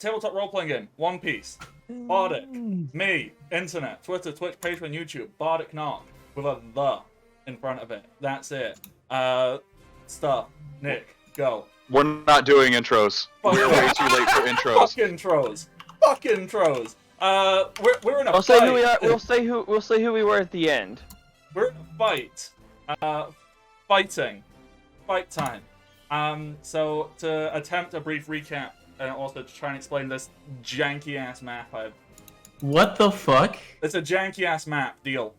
tabletop role-playing game, One Piece, Bardic, me, internet, Twitter, Twitch, Patreon, YouTube, Bardic Knock, with a "the" in front of it. That's it. Stuff. Nick, go. We're not doing intros. We're way too late for intros. Fuck intros. We're in a We'll fight. say who we are. We'll say who we were at the end. We're in a fight. Fighting. Fight time. So to attempt a brief recap and also to try and explain this janky ass map What the fuck? It's a janky ass map, deal.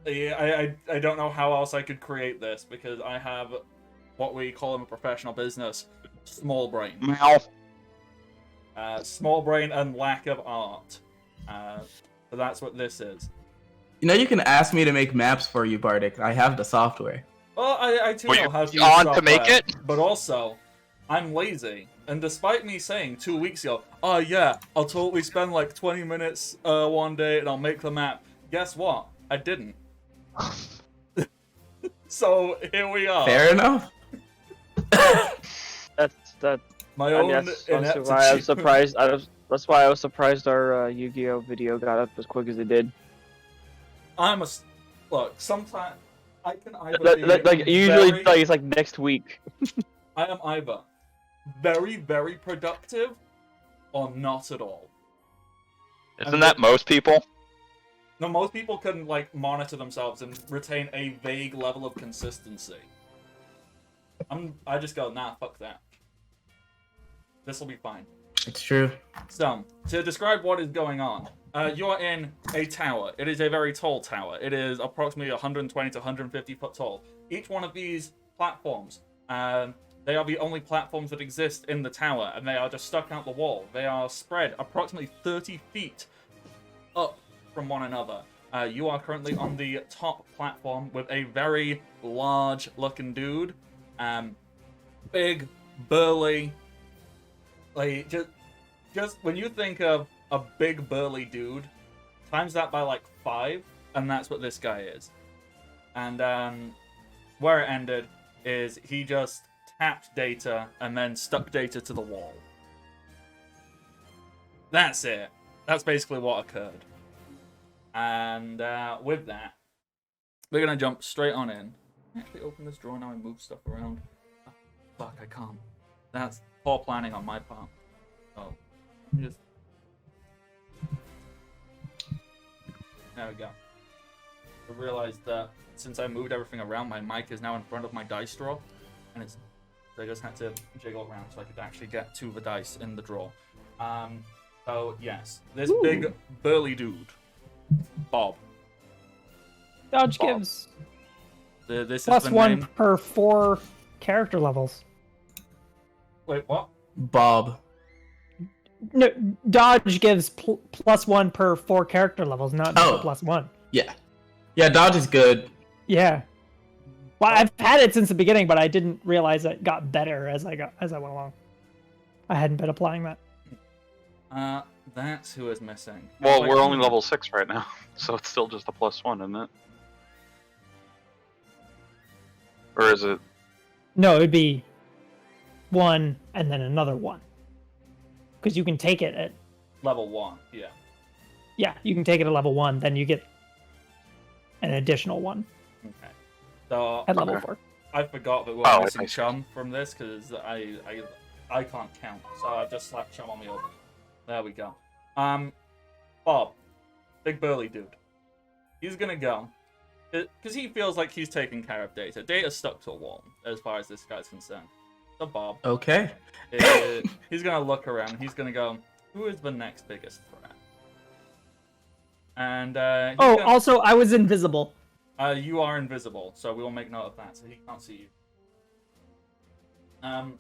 I don't know how else I could create this because I have what we call in a professional business, small brain. Meow. Small brain and lack of art. So that's what this is. You know, you can ask me to make maps for you, Bardic. I have the software. Well, I too Were know you how to use on software, to make it? but also, I'm lazy. And despite me saying 2 weeks ago, oh yeah, I'll totally spend like 20 minutes one day and I'll make the map. Guess what? I didn't. So here we are. Fair enough. That. My own That's why I was ineptitude. surprised. That's why I was surprised our Yu-Gi-Oh video got up as quick as it did. Look, sometimes I can either be Like usually, very, like it's like next week. I am either very, very productive or not at all. Isn't that most people? No, most people can like monitor themselves and retain a vague level of consistency. I just go, nah, fuck that. This will be fine. It's true. So, to describe what is going on, you are in a tower. It is a very tall tower. It is approximately 120 to 150 foot tall. Each one of these platforms, they are the only platforms that exist in the tower, and they are just stuck out the wall. They are spread approximately 30 feet up from one another. You are currently on the top platform with a very large-looking dude. Big, burly, like, just when you think of a big, burly dude, times that by like 5, and that's what this guy is. And where it ended is he just tapped data and then stuck data to the wall. That's it. That's basically what occurred. And with that, we're gonna jump straight on in. Actually, open this drawer now and move stuff around. Oh, fuck, I can't. That's poor planning on my part. Oh, just there we go. I realized that since I moved everything around, my mic is now in front of my dice drawer, and I just had to jiggle around so I could actually get to the dice in the drawer. So yes, this big burly dude, Bob. Dodge Bob. gives This plus is the 1 name. per 4 character levels. Wait, what? Bob. No, dodge gives plus 1 per 4 character levels, not just Oh. a plus 1. Yeah. Yeah, dodge is good. Yeah. Well, I've had it since the beginning, but I didn't realize it got better as I went along. I hadn't been applying that. That's who is missing. Well, Wait, we're only level 6 right now, so it's still just a +1, isn't it? Or is it? No, it'd be 1 and then another 1. Because you can take it at... level 1, yeah. Yeah, you can take it at level 1, then you get an additional 1 Okay. So at level Okay. 4. I forgot that we're Oh, missing I see. Chum from this because I can't count, so I just slapped Chum on me over. There we go. Bob, big burly dude. He's gonna go because he feels like he's taking care of data. Data's stuck to a wall as far as this guy's concerned. So Bob, Okay. he's gonna look around. And he's gonna go, who is the next biggest threat? And Oh, also, I was invisible. you are invisible, so we will make note of that, so he can't see you.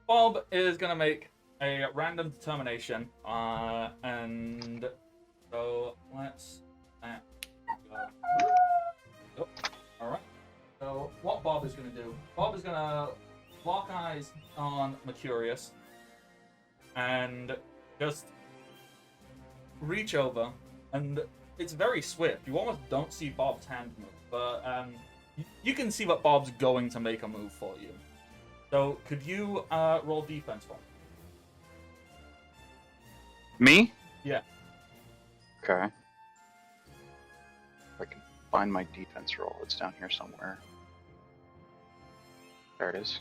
Bob is gonna make a random determination, and so let's. Oh, all right. So what Bob is gonna do? Bob is gonna lock eyes on Mercurius, and just reach over, and it's very swift. You almost don't see Bob's hand move, but you can see that Bob's going to make a move for you. So could you roll defense for me? Me? Yeah. Okay. If I can find my defense roll, it's down here somewhere. There it is.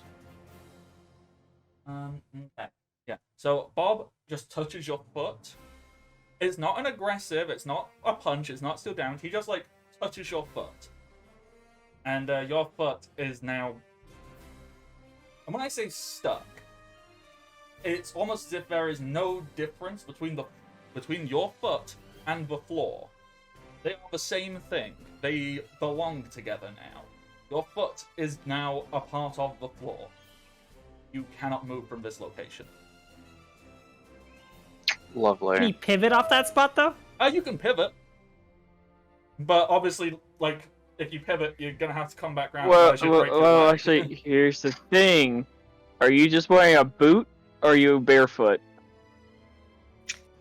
Okay. Yeah. So Bob just touches your foot. It's not an aggressive. It's not a punch. It's not still down. He just like touches your foot, and your foot is now. And when I say stuck, it's almost as if there is no difference between your foot and the floor. They are the same thing. They belong together now. Your foot is now a part of the floor. You cannot move from this location. Lovely. Can you pivot off that spot though? You can pivot, but obviously, like if you pivot, you're gonna have to come back around. Well, actually, here's the thing: are you just wearing a boot, or are you barefoot?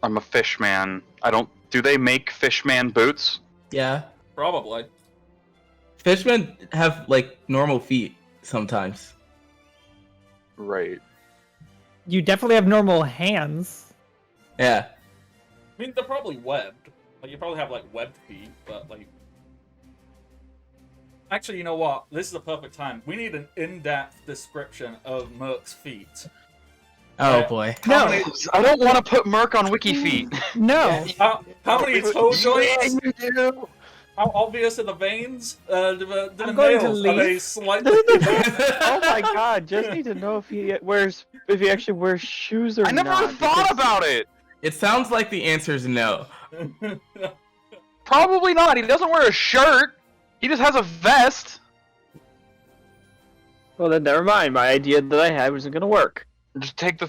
I'm a fish man. I don't. Do they make fish man boots? Yeah. Probably. Fishmen have like normal feet sometimes. Right. You definitely have normal hands. Yeah. I mean, they're probably webbed. Like you probably have like webbed feet, but like. Actually, you know what? This is a perfect time. We need an in-depth description of Merc's feet. Oh boy. How many, I don't want to put Merc on Wiki Feet. No. how many toe joints? Yeah, you do. How obvious are the veins? The I'm going to nails, are they leave. slightly... Oh my god! Just need to know if he actually wears shoes or I never not. thought because- about it. It sounds like the answer is no. Probably not. He doesn't wear a shirt. He just has a vest. Well, then never mind. My idea that I had wasn't gonna work. Just take the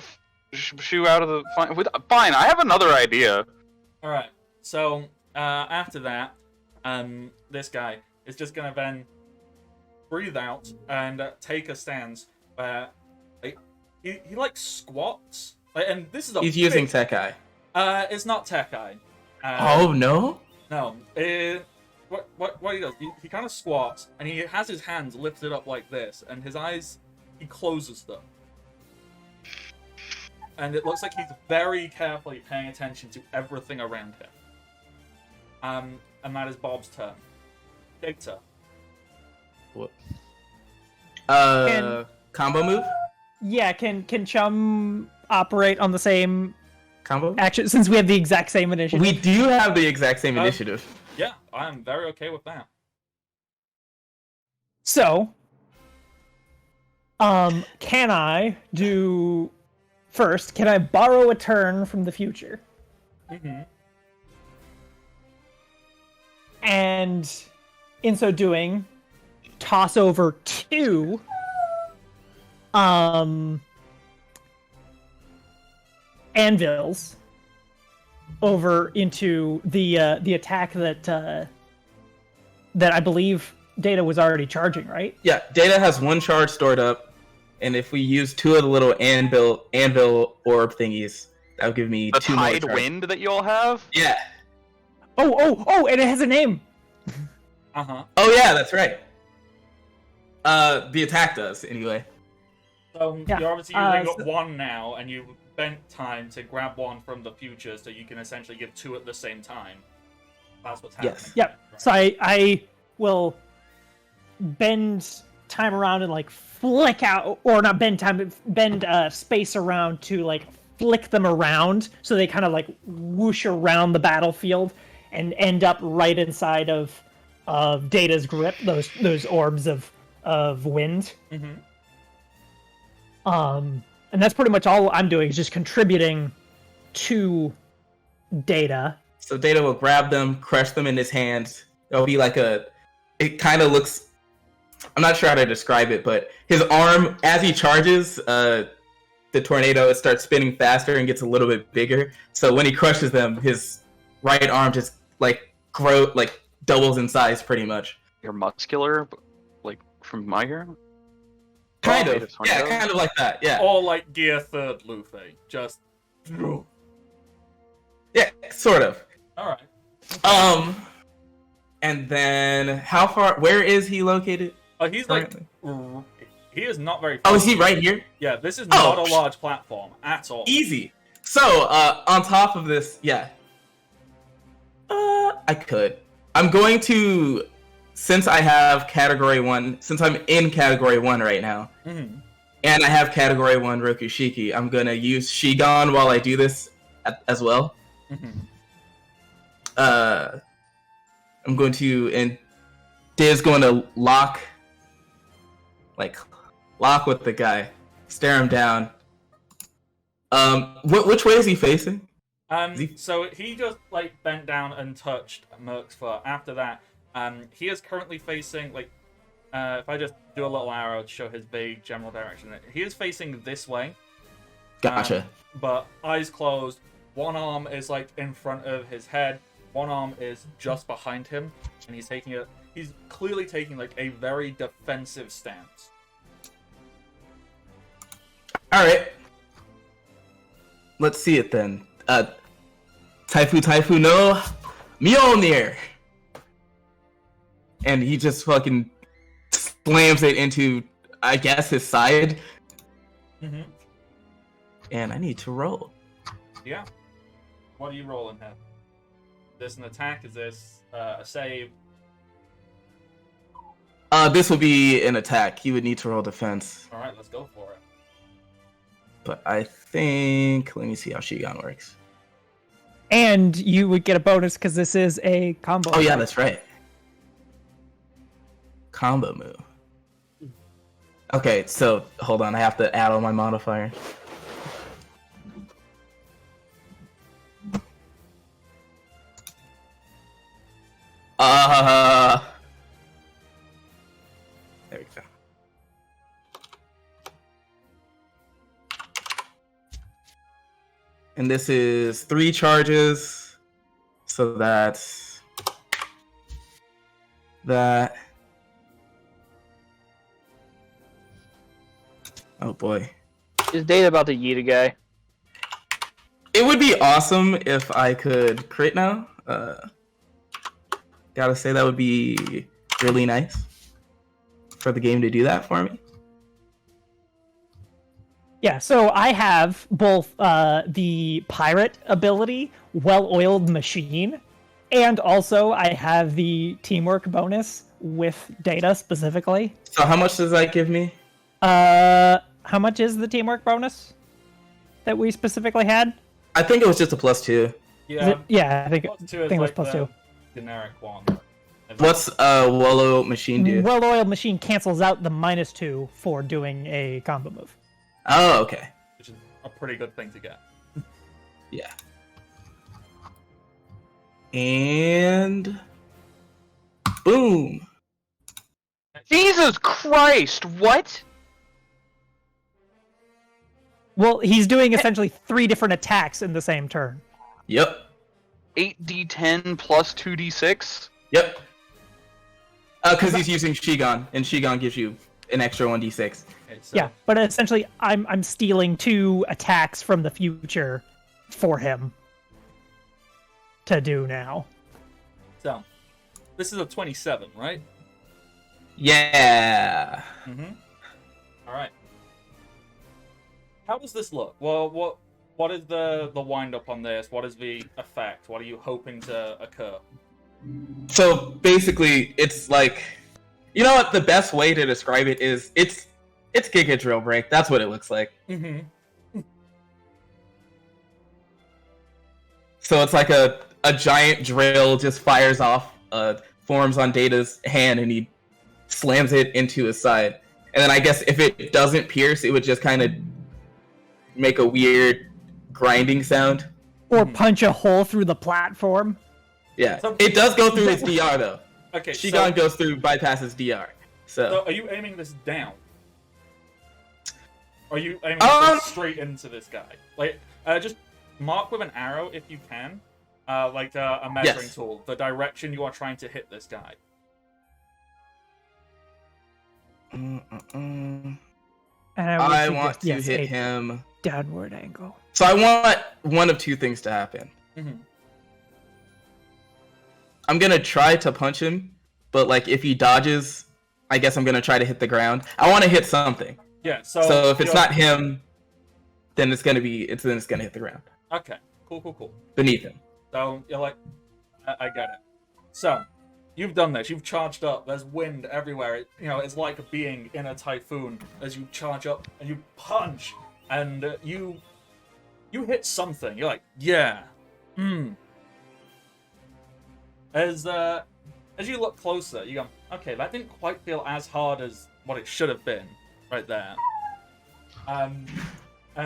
shoe out of the. Fine. I have another idea. Alright, so after that, this guy is just gonna then breathe out and take a stance where he like squats. And this is a He's using Tech Eye. it's not Tech Eye. Oh no? No. What he does, he kind of squats, and he has his hands lifted up like this, and his eyes, he closes them. And it looks like he's very carefully paying attention to everything around him. And that is Bob's turn. Data. What? Can- Combo move? Yeah, can Chum operate on the same Combo? action since we have the exact same initiative? We do have the exact same initiative. Yeah, I'm very okay with that. So, can I do first? Can I borrow a turn from the future? Mm-hmm. And in so doing, toss over two anvils over into the attack that I believe Data was already charging, right? Yeah, Data has one charge stored up, and if we use two of the little anvil orb thingies, that would give me The two more tide charge. wind that you all have. Yeah. Oh, and it has a name. Uh-huh. Oh yeah, that's right. The attack does anyway. So Yeah, you're obviously using one now, and you spent time to grab one from the future, so you can essentially give two at the same time. That's what's happening. Yes. Yep. So I will bend time around and like flick out, or not bend time, but bend space around to like flick them around, so they kind of like whoosh around the battlefield and end up right inside of Data's grip. Those orbs of wind. Mm-hmm. And that's pretty much all I'm doing is just contributing to Data. So Data will grab them, crush them in his hands. It'll be like it kind of looks, I'm not sure how to describe it, but his arm, as he charges, the tornado, it starts spinning faster and gets a little bit bigger. So when he crushes them, his right arm just doubles in size pretty much. You're muscular, like from my hair. Kind Oh, of. Yeah, kind of like that. Yeah. Or like Gear 3rd Luffy. Just... Yeah, sort of. Alright. And then where is he located? He's like... He is not very Oh, far. is he right here? Yeah, this is not Oh, a large platform at all. Easy. So, on top of this, yeah. I could. I'm going to, since I have Category 1, since I'm in Category 1 right now, Mhm. and I have Category 1 Rokushiki, I'm going to use Shigan while I do this as well. Mhm. I'm going to, and Div's going to lock with the guy, stare him down. Which way is he facing? So he just like bent down and touched Merc's foot. After that, he is currently facing like, if I just do a little arrow to show his vague general direction, he is facing this way. Gotcha. But eyes closed. One arm is like in front of his head. One arm is just behind him, and he's taking it. He's clearly taking like a very defensive stance. All right. Let's see it then. Taifu no Mjolnir. And he just fucking slams it into, I guess, his side. Mm-hmm. And I need to roll. Yeah. What are you rolling here? Is this an attack? Is this a save? This will be an attack. He would need to roll defense. All right, let's go for it. But I think, let me see how Shigan works. And you would get a bonus because this is a combo. Oh yeah, that's right. Combo move. Okay, so hold on, I have to add all my modifiers. There we go. And this is 3 charges, so that's that. Oh boy. Is Data about to yeet a guy? It would be awesome if I could crit now. Gotta say that would be really nice for the game to do that for me. Yeah, so I have both the pirate ability, well-oiled machine, and also I have the teamwork bonus with Data specifically. So how much does that give me? How much is the teamwork bonus that we specifically had? I think it was just a +2. Yeah. Yeah, I think Plus two I is think it was like the +2. generic one. What's Wallow Machine do? Well-oiled machine cancels out the -2 for doing a combo move. Oh, okay. Which is a pretty good thing to get. Yeah. And boom. Jesus Christ! What? Well, he's doing essentially 3 different attacks in the same turn. Yep. 8d10 plus 2d6? Yep. Because he's using Shigan, and Shigan gives you an extra 1d6. Okay, so, Yeah, but essentially, I'm stealing 2 attacks from the future for him to do now. So, this is a 27, right? Yeah. Mm-hmm. All right. How does this look? Well, what is the wind up on this? What is the effect? What are you hoping to occur? So basically, it's like, you know what? The best way to describe it is it's Giga Drill Break. That's what it looks like. Mm-hmm. So it's like a giant drill just fires off, forms on Data's hand, and he slams it into his side. And then I guess if it doesn't pierce, it would just kind of make a weird grinding sound. Or punch a hole through the platform. Yeah, So- it does go through his DR though. Okay, Shigan goes through, bypasses DR. so are you aiming this down? Or are you aiming this straight into this guy? Like, just mark with an arrow if you can, like a measuring Yes. tool, the direction you are trying to hit this guy. And I would want suggest, to yes, hit a him. downward angle. So I want one of 2 things to happen. Mm-hmm. I'm gonna try to punch him, but like if he dodges, I guess I'm gonna try to hit the ground. I want to hit something. Yeah. So if it's you're- not him, then it's gonna hit the ground. Okay, cool. beneath him. So you're like, I get it. So you've done this. You've charged up. There's wind everywhere. It's like being in a typhoon as you charge up and you punch, and you hit something. You're like, yeah, As you look closer, you go, okay, that didn't quite feel as hard as what it should have been, right there. And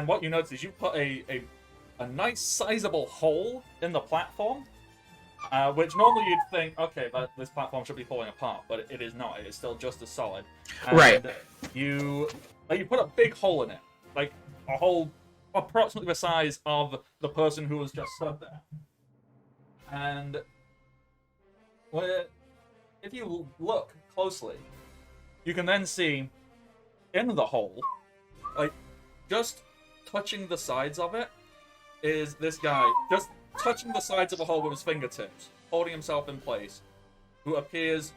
what you notice is you put a nice sizable hole in the platform, which normally you'd think, okay, this platform should be falling apart, but it is not. It is still just as solid. And Right. You put a big hole in it, like a hole approximately the size of the person who was just stood there. And if you look closely, you can then see in the hole, like just touching the sides of it, is this guy just touching the sides of the hole with his fingertips, holding himself in place, who appears,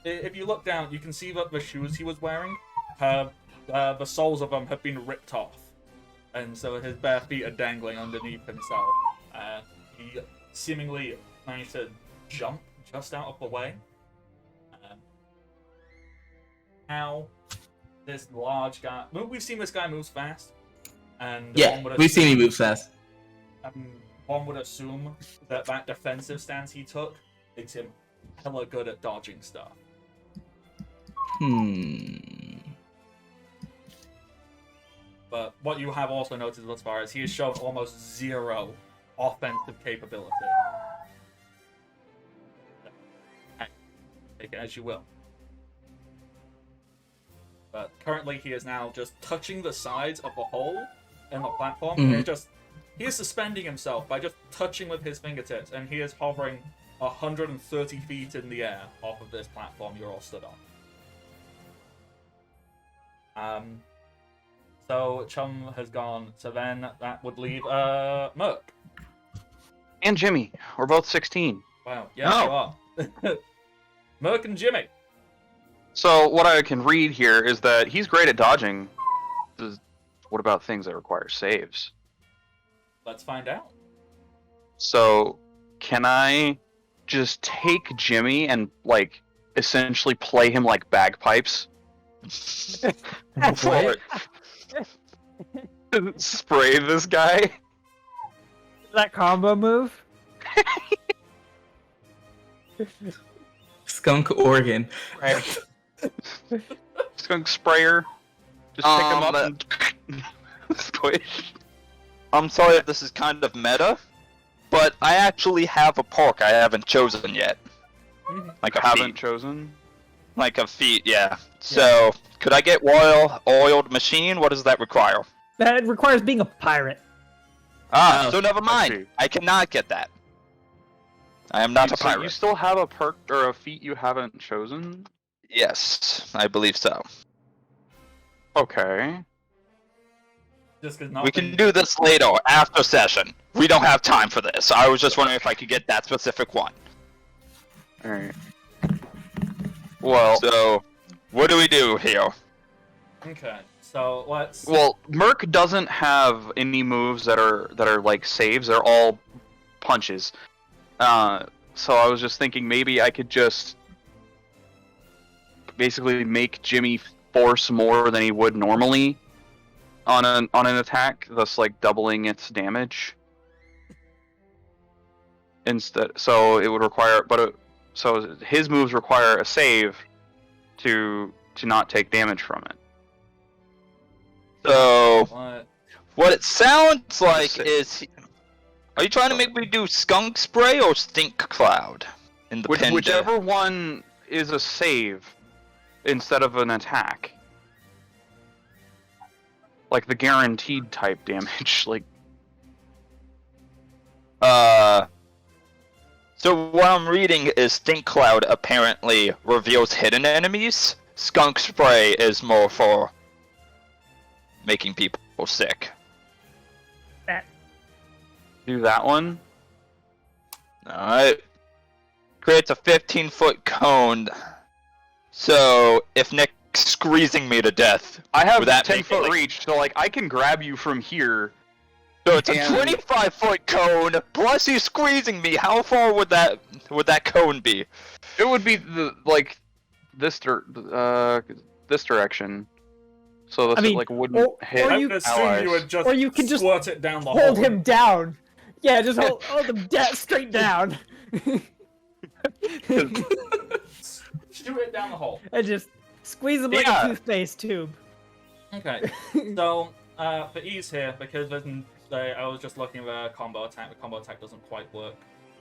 if you look down, you can see that the shoes he was wearing, the soles of them have been ripped off, and so his bare feet are dangling underneath himself. He seemingly managed to jump just out of the way. Now, this large guy, we've seen this guy moves fast, and Yeah, we've seen he moves fast. One would assume that defensive stance he took makes him hella good at dodging stuff. But what you have also noticed thus far is he has shown almost zero offensive capability. Take it as you will. But currently he is now just touching the sides of the hole in the platform. And he is suspending himself by just touching with his fingertips, and he is hovering 130 feet in the air off of this platform you're all stood on. So Chum has gone, so then that would leave Merc. And Jimmy. We're both 16. Wow, yeah, you are. Merc and Jimmy. So what I can read here is that he's great at dodging. What about things that require saves? Let's find out. So can I just take Jimmy and essentially play him like bagpipes? What? Spray this guy? That combo move? Skunk organ. Right. Skunk sprayer? Just pick him up and squish. I'm sorry if this is kind of meta, but I actually have a perk I haven't chosen yet. Like a Haven't feat. chosen? Like a feat, yeah. So, could I get oiled machine? What does that require? That requires being a pirate. So never I mind. see. I cannot get that. I am not a So you pirate. still have a perk or a feat you haven't chosen? Yes, I believe so. Okay. Just because We can do this later, after session. We don't have time for this. I was just wondering if I could get that specific one. Alright. Well, So, what do we do here? Okay, so let's. Merc doesn't have any moves that are like saves. They're all punches. So I was just thinking maybe I could just basically make Jimmy force more than he would normally on an attack, thus doubling its damage. Instead, so it would require, so his moves require a save to not take damage from it. So, What? what it sounds like Say- is... Are you trying to make me do skunk spray or stink cloud? In the pin Whichever one is a save instead of an attack. Like the guaranteed type damage, So what I'm reading is stink cloud apparently reveals hidden enemies. Skunk spray is more for making people sick. do that one. Alright. Creates a 15-foot cone. So, if Nick's squeezing me to death, I have would that make 10-foot it, reach, so I can grab you from here So it's a And- 25-foot cone, plus he's squeezing me. How far would that cone be? It would be this direction. So this I mean, like wouldn't hit or I you- would assume allies. you would just, or you can just squirt it down the Hold hole. him down. Yeah, just hold him straight down. Shoot it down the hole. And just squeeze him like Yeah. a toothpaste tube. Okay. So, for ease here, because I was just looking at a combo attack. The combo attack doesn't quite work.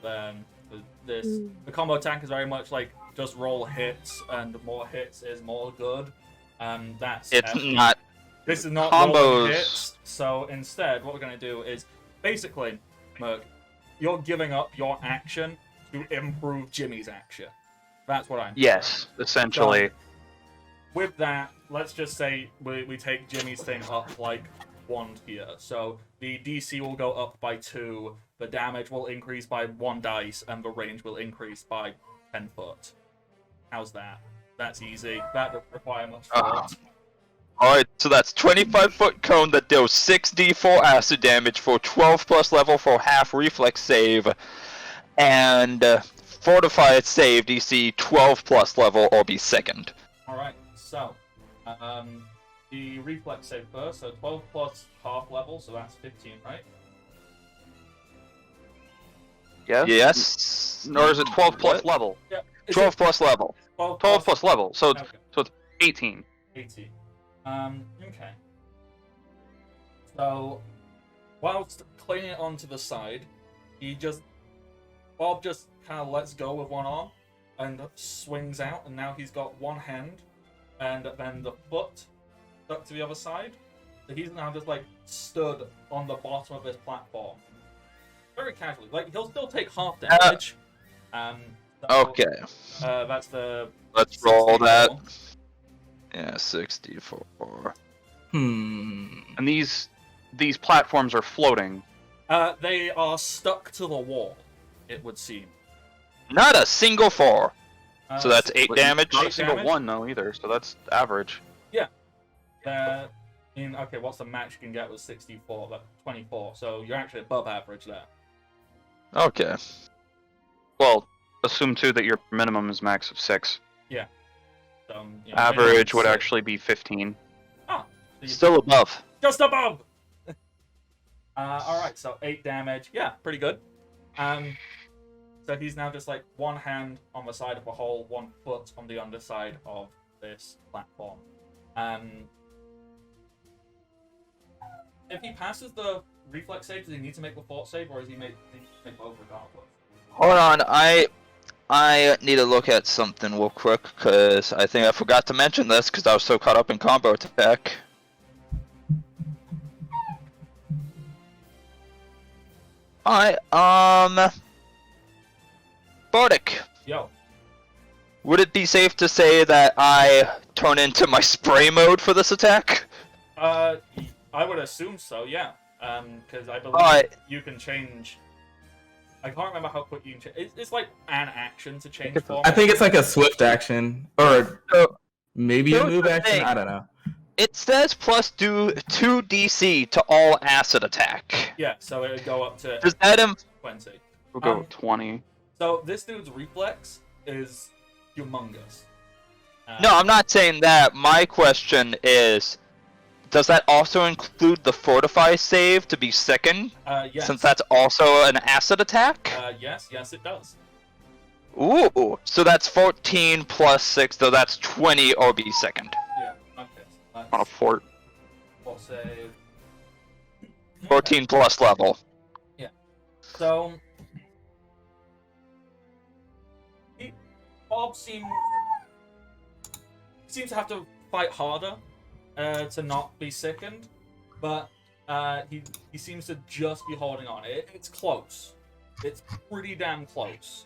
With this, the combo attack is very much like just roll hits, and more hits is more good. That's It's not. This is not Combos. rolling hits. So instead, what we're gonna do is basically, Merc, you're giving up your action to improve Jimmy's action. That's what I'm. Yes, essentially. So, with that, let's just say we take Jimmy's thing up like 1 tier. So the DC will go up by 2, the damage will increase by 1 dice, and the range will increase by 10 foot. How's that? That's easy. That doesn't require much thought. Alright, so that's 25-foot cone that deals 6d4 acid damage for 12 plus level for half reflex save, and fortified save DC 12 plus level or be sickened. Alright, so the reflex save first, so 12 plus half level, so that's 15, right? Yes. Yes. Or is it 12 plus What? level? Yeah. Is 12 it plus level. 12 12 plus level. So Okay. it's 18. 80. Okay. So, whilst clinging it onto the side, Bob just kind of lets go with one arm and swings out, and now he's got one hand, and then the foot stuck to the other side. So he's now just like stood on the bottom of this platform, very casually. Like he'll still take half damage. So, Okay. That's the. Let's roll 64. that. Yeah, 64. And these platforms are floating. They are stuck to the wall, it would seem. Not a single 4. So that's 8 But damage. Not a Eight single damage? one though either. So that's average. Okay, what's the max you can get with 64? Like 24. So you're actually above average there. Okay. Well, assume too that your minimum is max of 6. So, Average would six. actually be 15. So you're Still above. just above. All right. So 8 damage. Yeah, pretty good. So he's now just like one hand on the side of the hole, 1 foot on the underside of this platform. If he passes the reflex save, does he need to make the fort save, or does he make both regardless? Hold on, I need to look at something real quick, because I think I forgot to mention this, because I was so caught up in combo attack. Alright, Bardic, Yo. would it be safe to say that I turn into my spray mode for this attack? I would assume so, yeah. Because I believe Alright. you can change. I can't remember how quick you can change. It's like an action to change it's- form. I think it's like a swift action, or So, maybe a here's move the action. thing. I don't know. it says plus do 2 DC to all acid attack. Yeah, so it would go up to Does that 20. We'll go Um, 20. So this dude's reflex is humongous. No, I'm not saying that. My question is, does that also include the fortify save to be sickened? Yes. Since that's also an acid attack? Yes, it does. Ooh, so that's 14 plus 6, so that's 20 or be sickened. Yeah. Okay. So On a that's fort. fort save. 14 plus level. So Bob seems to have to fight harder to not be sickened, but he seems to just be holding on. It's close. It's pretty damn close,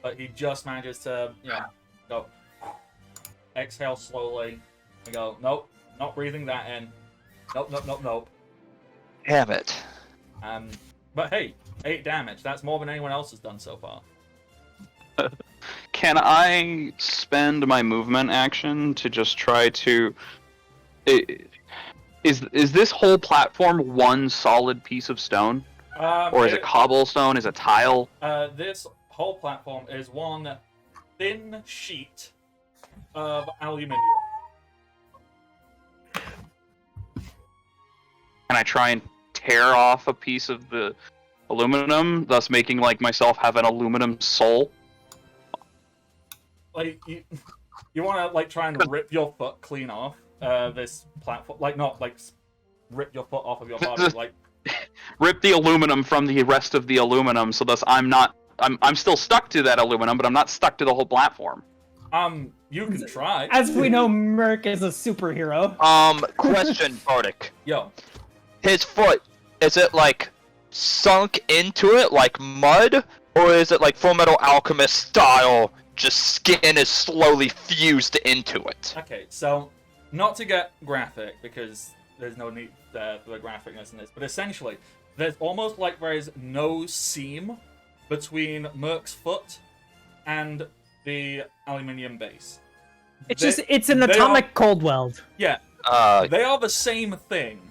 but he just manages to go exhale slowly and go nope, not breathing that in. Nope. Damn it. But hey, 8 damage. That's more than anyone else has done so far. Can I spend my movement action to just try to... is this whole platform one solid piece of stone, or is it cobblestone? Is it tile? This whole platform is one thin sheet of aluminium. Can I try and tear off a piece of the aluminum, thus making like myself have an aluminum soul? Like you want to like try and rip your foot clean off this platform, like not like rip your foot off of your body, like rip the aluminum from the rest of the aluminum, so thus I'm still stuck to that aluminum, but I'm not stuck to the whole platform. You can try. As we know, Merc is a superhero. Question, Bardic. Yo, His foot, is it like sunk into it like mud, or is it like Full Metal Alchemist style, just skin is slowly fused into it? okay, so not to get graphic because there's no need for the graphicness in this, but essentially there's almost like there is no seam between Merc's foot and the aluminium base. It's an atomic cold weld. Yeah, they are the same thing.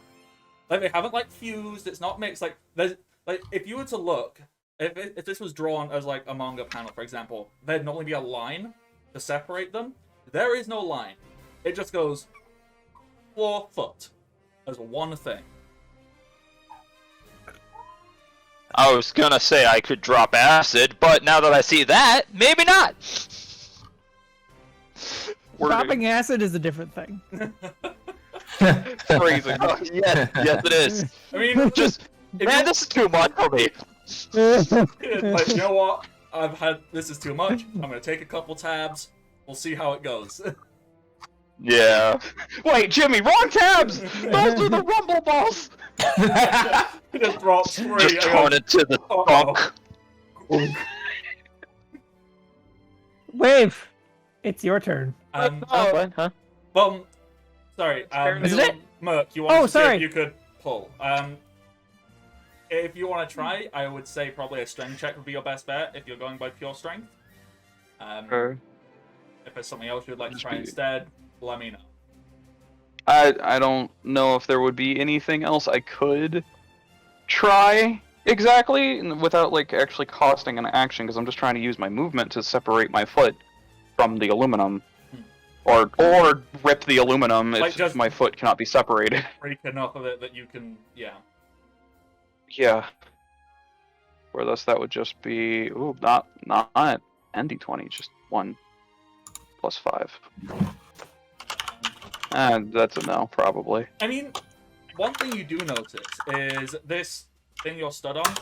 Like they haven't like fused. It's not mixed. Like there's like if you were to look, if this was drawn as like a manga panel, for example, there'd normally be a line to separate them. There is no line. It just goes floor foot as one thing. I was gonna say I could drop acid, but now that I see that, maybe not. Dropping acid is a different thing. Freezing. Yes, it is. I mean, Just, man, this is too much for me. like you know what? This is too much. I'm gonna take a couple tabs. We'll see how it goes. Yeah. Wait, Jimmy, wrong tabs! Those are the rumble balls! Just drop three. Just turn it to the trunk. Wave, it's your turn. What? Huh? Well, sorry. Isn't it? Merc, you want to see sorry. if you could pull. If you want to try, I would say probably a strength check would be your best bet if you're going by pure strength. Sure. If there's something else you'd like to Just try be- instead, let me know. I don't know if there would be anything else I could try exactly without like actually costing an action, because I'm just trying to use my movement to separate my foot from the aluminum, or rip the aluminum Like if just- my foot cannot be separated. Break enough of it that you can, yeah. Yeah. Or thus that would just be not ND20, just 1 plus 5. And that's a no, probably. I mean, one thing you do notice is this thing you're stood on,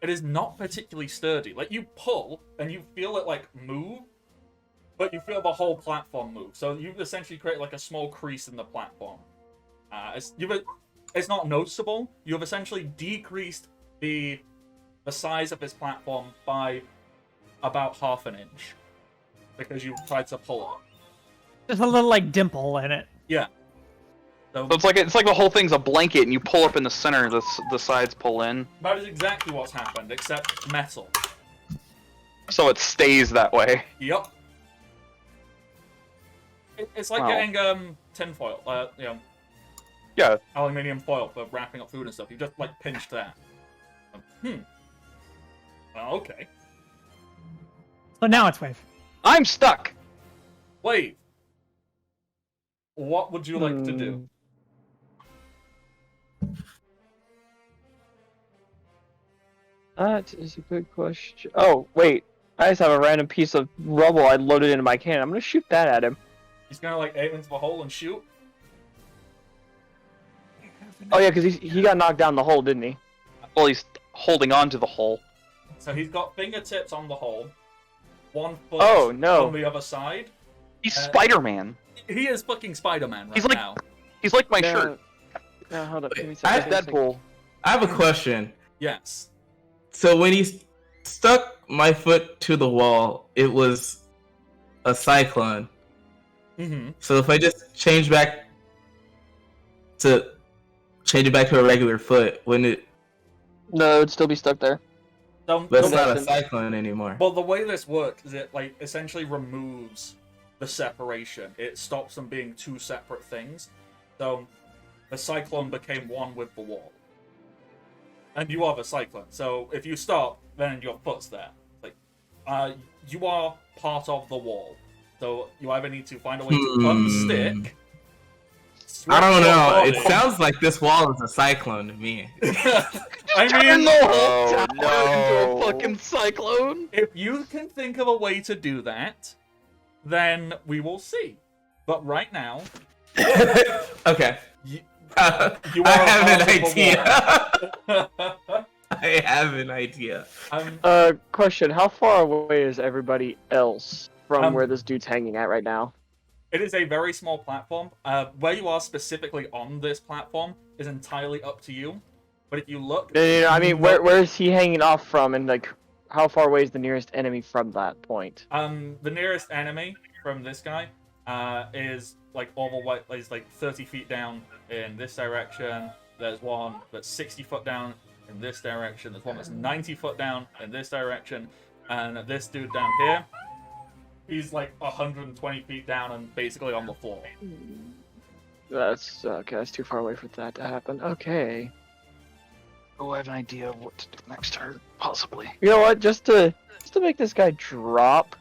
it is not particularly sturdy. Like, you pull, and you feel it, like, move, but you feel the whole platform move. So you've essentially created, like, a small crease in the platform. It's not noticeable. You've essentially decreased the size of this platform by about half an inch. Because you tried to pull it. There's a little like dimple in it. Yeah. So So it's like the whole thing's a blanket, and you pull up in the center, the sides pull in, that is exactly what's happened, except metal. so it stays that way. Yep. It's like Wow. getting tinfoil, Yeah. aluminium foil for wrapping up food and stuff. You just like pinched that. Well, okay. So now it's Wave. I'm stuck. Wait. What would you like to do? That is a good question. Oh, wait. I just have a random piece of rubble I loaded into my cannon. I'm gonna shoot that at him. He's gonna like aim into the hole and shoot. Oh yeah, because he got knocked down the hole, didn't he? Well, he's holding on to the hole. So he's got fingertips on the hole, one foot Oh, no. on the other side. He's Spider-Man. He is fucking Spider-Man right He's like- now. He's like my No. shirt. No, hold up. Give me a I second. have Deadpool. I have a question. Yes. So when he stuck my foot to the wall, it was a cyclone. Mm-hmm. So if I just change it back to a regular foot, wouldn't it? No, it would still be stuck there. So, But it's the- not a cyclone anymore. well, the way this works is it like essentially removes the separation. It stops them being two separate things. So the cyclone became one with the wall. And you are the cyclone. So if you stop, then your foot's there. Like, you are part of the wall. So you either need to find a way to unstick. I don't know. body. It sounds like this wall is a cyclone to me. I Turn mean, the whole Oh, tower into no. a fucking cyclone. if you can think of a way to do that, then we will see. But right now, Okay. you I are a have an part of the idea. wall. I have an idea. Question: how far away is everybody else from where this dude's hanging at right now? It is a very small platform. Where you are specifically on this platform is entirely up to you. But if you look, I mean, where is he hanging off from, and like, how far away is the nearest enemy from that point? the nearest enemy from this guy is like all the way, is like 30 feet down in this direction. There's one that's 60 foot down in this direction. There's one that's 90 foot down in this direction, and this dude down here, he's like 120 feet down and basically on the floor. That's okay. That's too far away for that to happen. Okay. Oh, I have an idea of what to do next turn, possibly. You know what? Just to make this guy drop,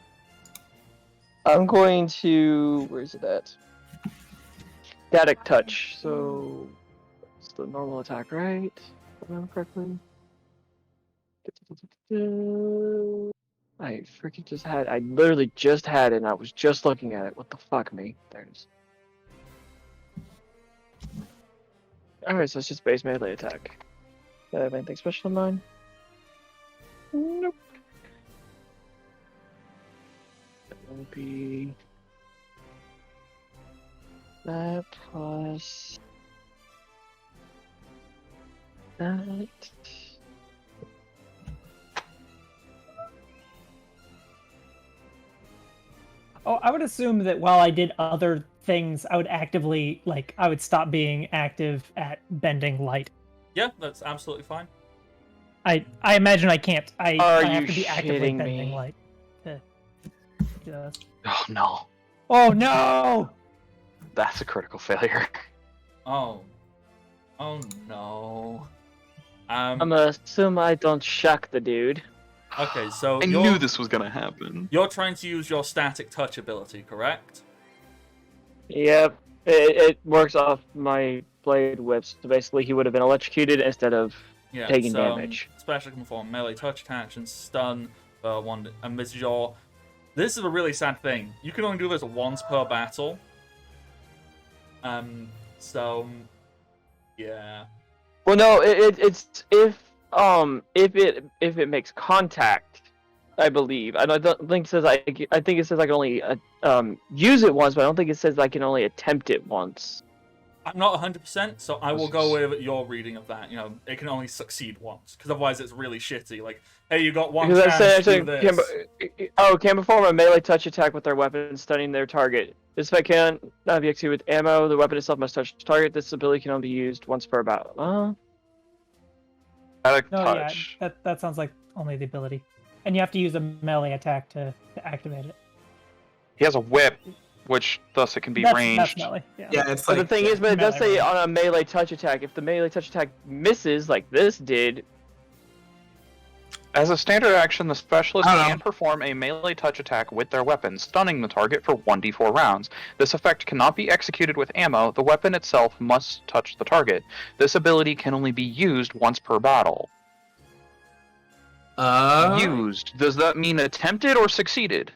I'm going to. Where is it at? Static touch. So it's the normal attack, right? If I remember correctly. I freaking just had. I literally just had it, and I was just looking at it. What the fuck, me? There it is. Alright, so it's just base melee attack. Do I have anything special in mind? Nope. That will be that plus that. Oh, I would assume that while I did other things, I would actively, like, I would stop being active at bending light. Yeah, that's absolutely fine. I imagine I can't. I Are have you to be actively shitting bending me? light. Just... Oh no, Oh no! that's a critical failure. Oh no. I'm gonna assume I don't shock the dude. Okay, so I knew this was gonna happen. You're trying to use your static touch ability, correct? Yep, it works off my blade whips. So basically, he would have been electrocuted instead of Yeah. taking so, damage. Special can perform melee touch attacks and stun. One, and this is your. This is a really sad thing. You can only do this once per battle. So, yeah. Well, no, it's if it makes contact, I believe. I don't think it says I think it says I can only use it once, but I don't think it says I can only attempt it once. I'm not 100%, so I will go with your reading of that. You know, it can only succeed once, because otherwise it's really shitty. Like, hey, you got one Because I chance said to do this. can perform a melee touch attack with their weapon, stunning their target. This effect can not be executed with ammo. The weapon itself must touch the target. This ability can only be used once per battle. Static No, touch. yeah, that sounds like only the ability, and you have to use a melee attack to activate it. He has a whip, which thus it can be That's ranged. melee. Yeah. Yeah, it's But like the thing is, but it does melee say range. on a melee touch attack, if the melee touch attack misses, like this did, As a standard action, the specialist I don't can perform a melee touch attack with their weapon, stunning the target for 1d4 rounds. This effect cannot be executed with ammo. The weapon itself must touch the target. This ability can only be used once per battle. Used. Does that mean attempted or succeeded?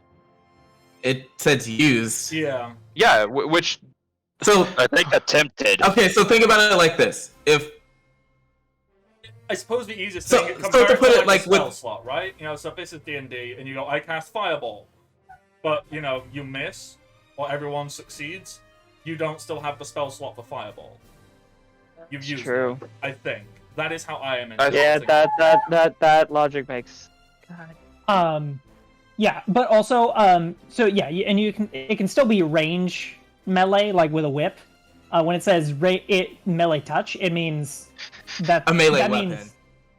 It says use. Yeah. Yeah, which So I think attempted. okay, so think about it like this: if I suppose the easiest So- thing so compared to put to it, like like, a spell with- slot, right? You know, so if this is D&D, and you go, I cast Fireball, but, you know, you miss, or everyone succeeds, you don't still have the spell slot for Fireball. You've it's used true. it, I think. That is how I am Yeah, interpreting it. that logic makes. God. Yeah, but also, so yeah, and it can still be range melee, like with a whip. When it says melee touch, it means that a melee that weapon. means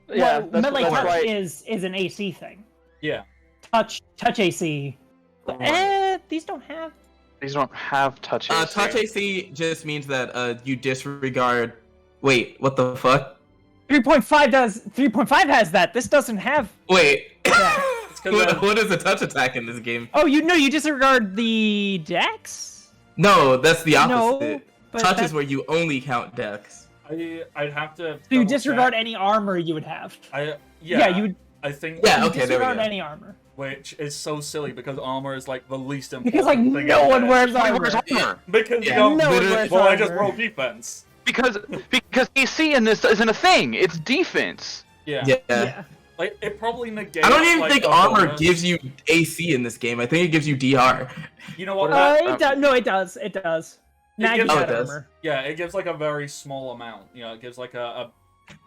Yeah, well, that's melee that's touch why. is an AC thing. Yeah. Touch AC. These don't have. These don't have touch AC. Touch AC just means that you disregard. Wait, what the fuck? 3.5 does. 3.5 has that. This doesn't have. Wait. It's 'cause, What is a touch attack in this game? Oh, you disregard the dex? No, that's the opposite. No, but touch that- is where you only count dex. I'd have to. So you double disregard check. any armor you would have. Yeah, you would I think. Yeah, you okay, there we disregard go. any armor. Which is so silly because armor is like the least important Because like thing no out one there. wears Why armor. where's armor? Because Yeah, you don't. no one literally- wears Well, I armor. just roll defense. Because AC in this isn't a thing. It's defense. Yeah. Yeah. Like it probably negates. I don't even like, think a armor bonus. gives you AC in this game. I think it gives you DR. You know what? What that- No, it does. It does. Now gives- you Oh, got it does. armor. yeah, it gives like a very small amount. You know, it gives like a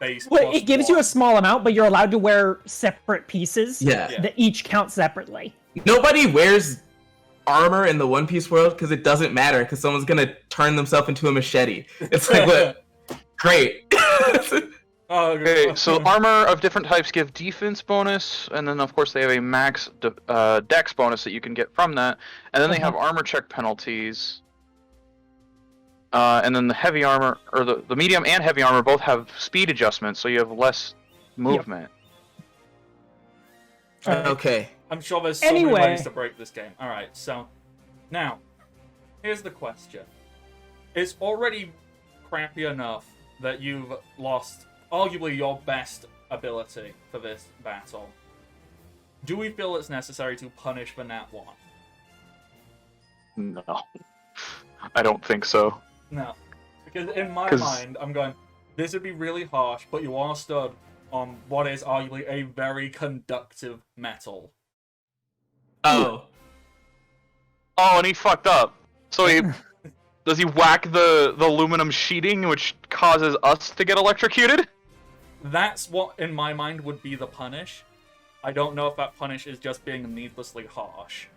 base. Well, plus it gives you a one. small amount, but you're allowed to wear separate pieces Yeah. Yeah. that each count separately. Nobody wears armor in the One Piece world because it doesn't matter because someone's gonna turn themselves into a machete. It's like what? Great. Oh, Okay, so armor of different types give defense bonus, and then of course they have a max dex bonus that you can get from that, and then they have armor check penalties. And then the heavy armor, or the medium and heavy armor both have speed adjustments, so you have less movement. Okay. I'm sure there's so many Anyway. ways to break this game. All right, so now here's the question: it's already crappy enough that you've lost arguably your best ability for this battle. Do we feel it's necessary to punish the Nat 1? No, I don't think so. No. Because in my 'Cause- mind, I'm going, this would be really harsh, but you are stood on what is arguably a very conductive metal. Oh. Oh, and he fucked up. So he does he whack the aluminum sheeting, which causes us to get electrocuted? That's what, in my mind, would be the punish. I don't know if that punish is just being needlessly harsh.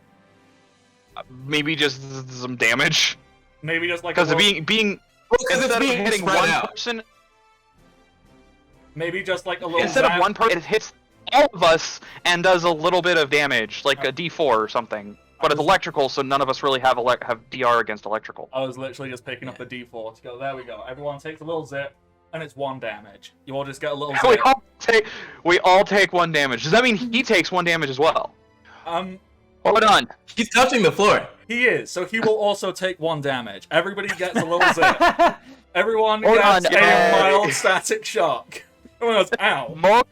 Maybe just some damage. Maybe just like a Because little, being Because it's instead of being hitting spread one out. person, maybe just like a little instead of zap. one person, it hits all of us and does a little bit of damage, like a D4 or something. But it's electrical, so none of us really have DR against electrical. I was literally just picking up the D4 to go, there we go. Everyone takes a little zip, and it's 1 damage. You all just get a little zip. We all take 1 damage. Does that mean he takes 1 damage as well? Hold on. He's touching the floor. He is, so he will also take 1 damage. Everybody gets a little zip. Everyone Hold gets on, a mild static shock. Everyone goes, ow. Mook.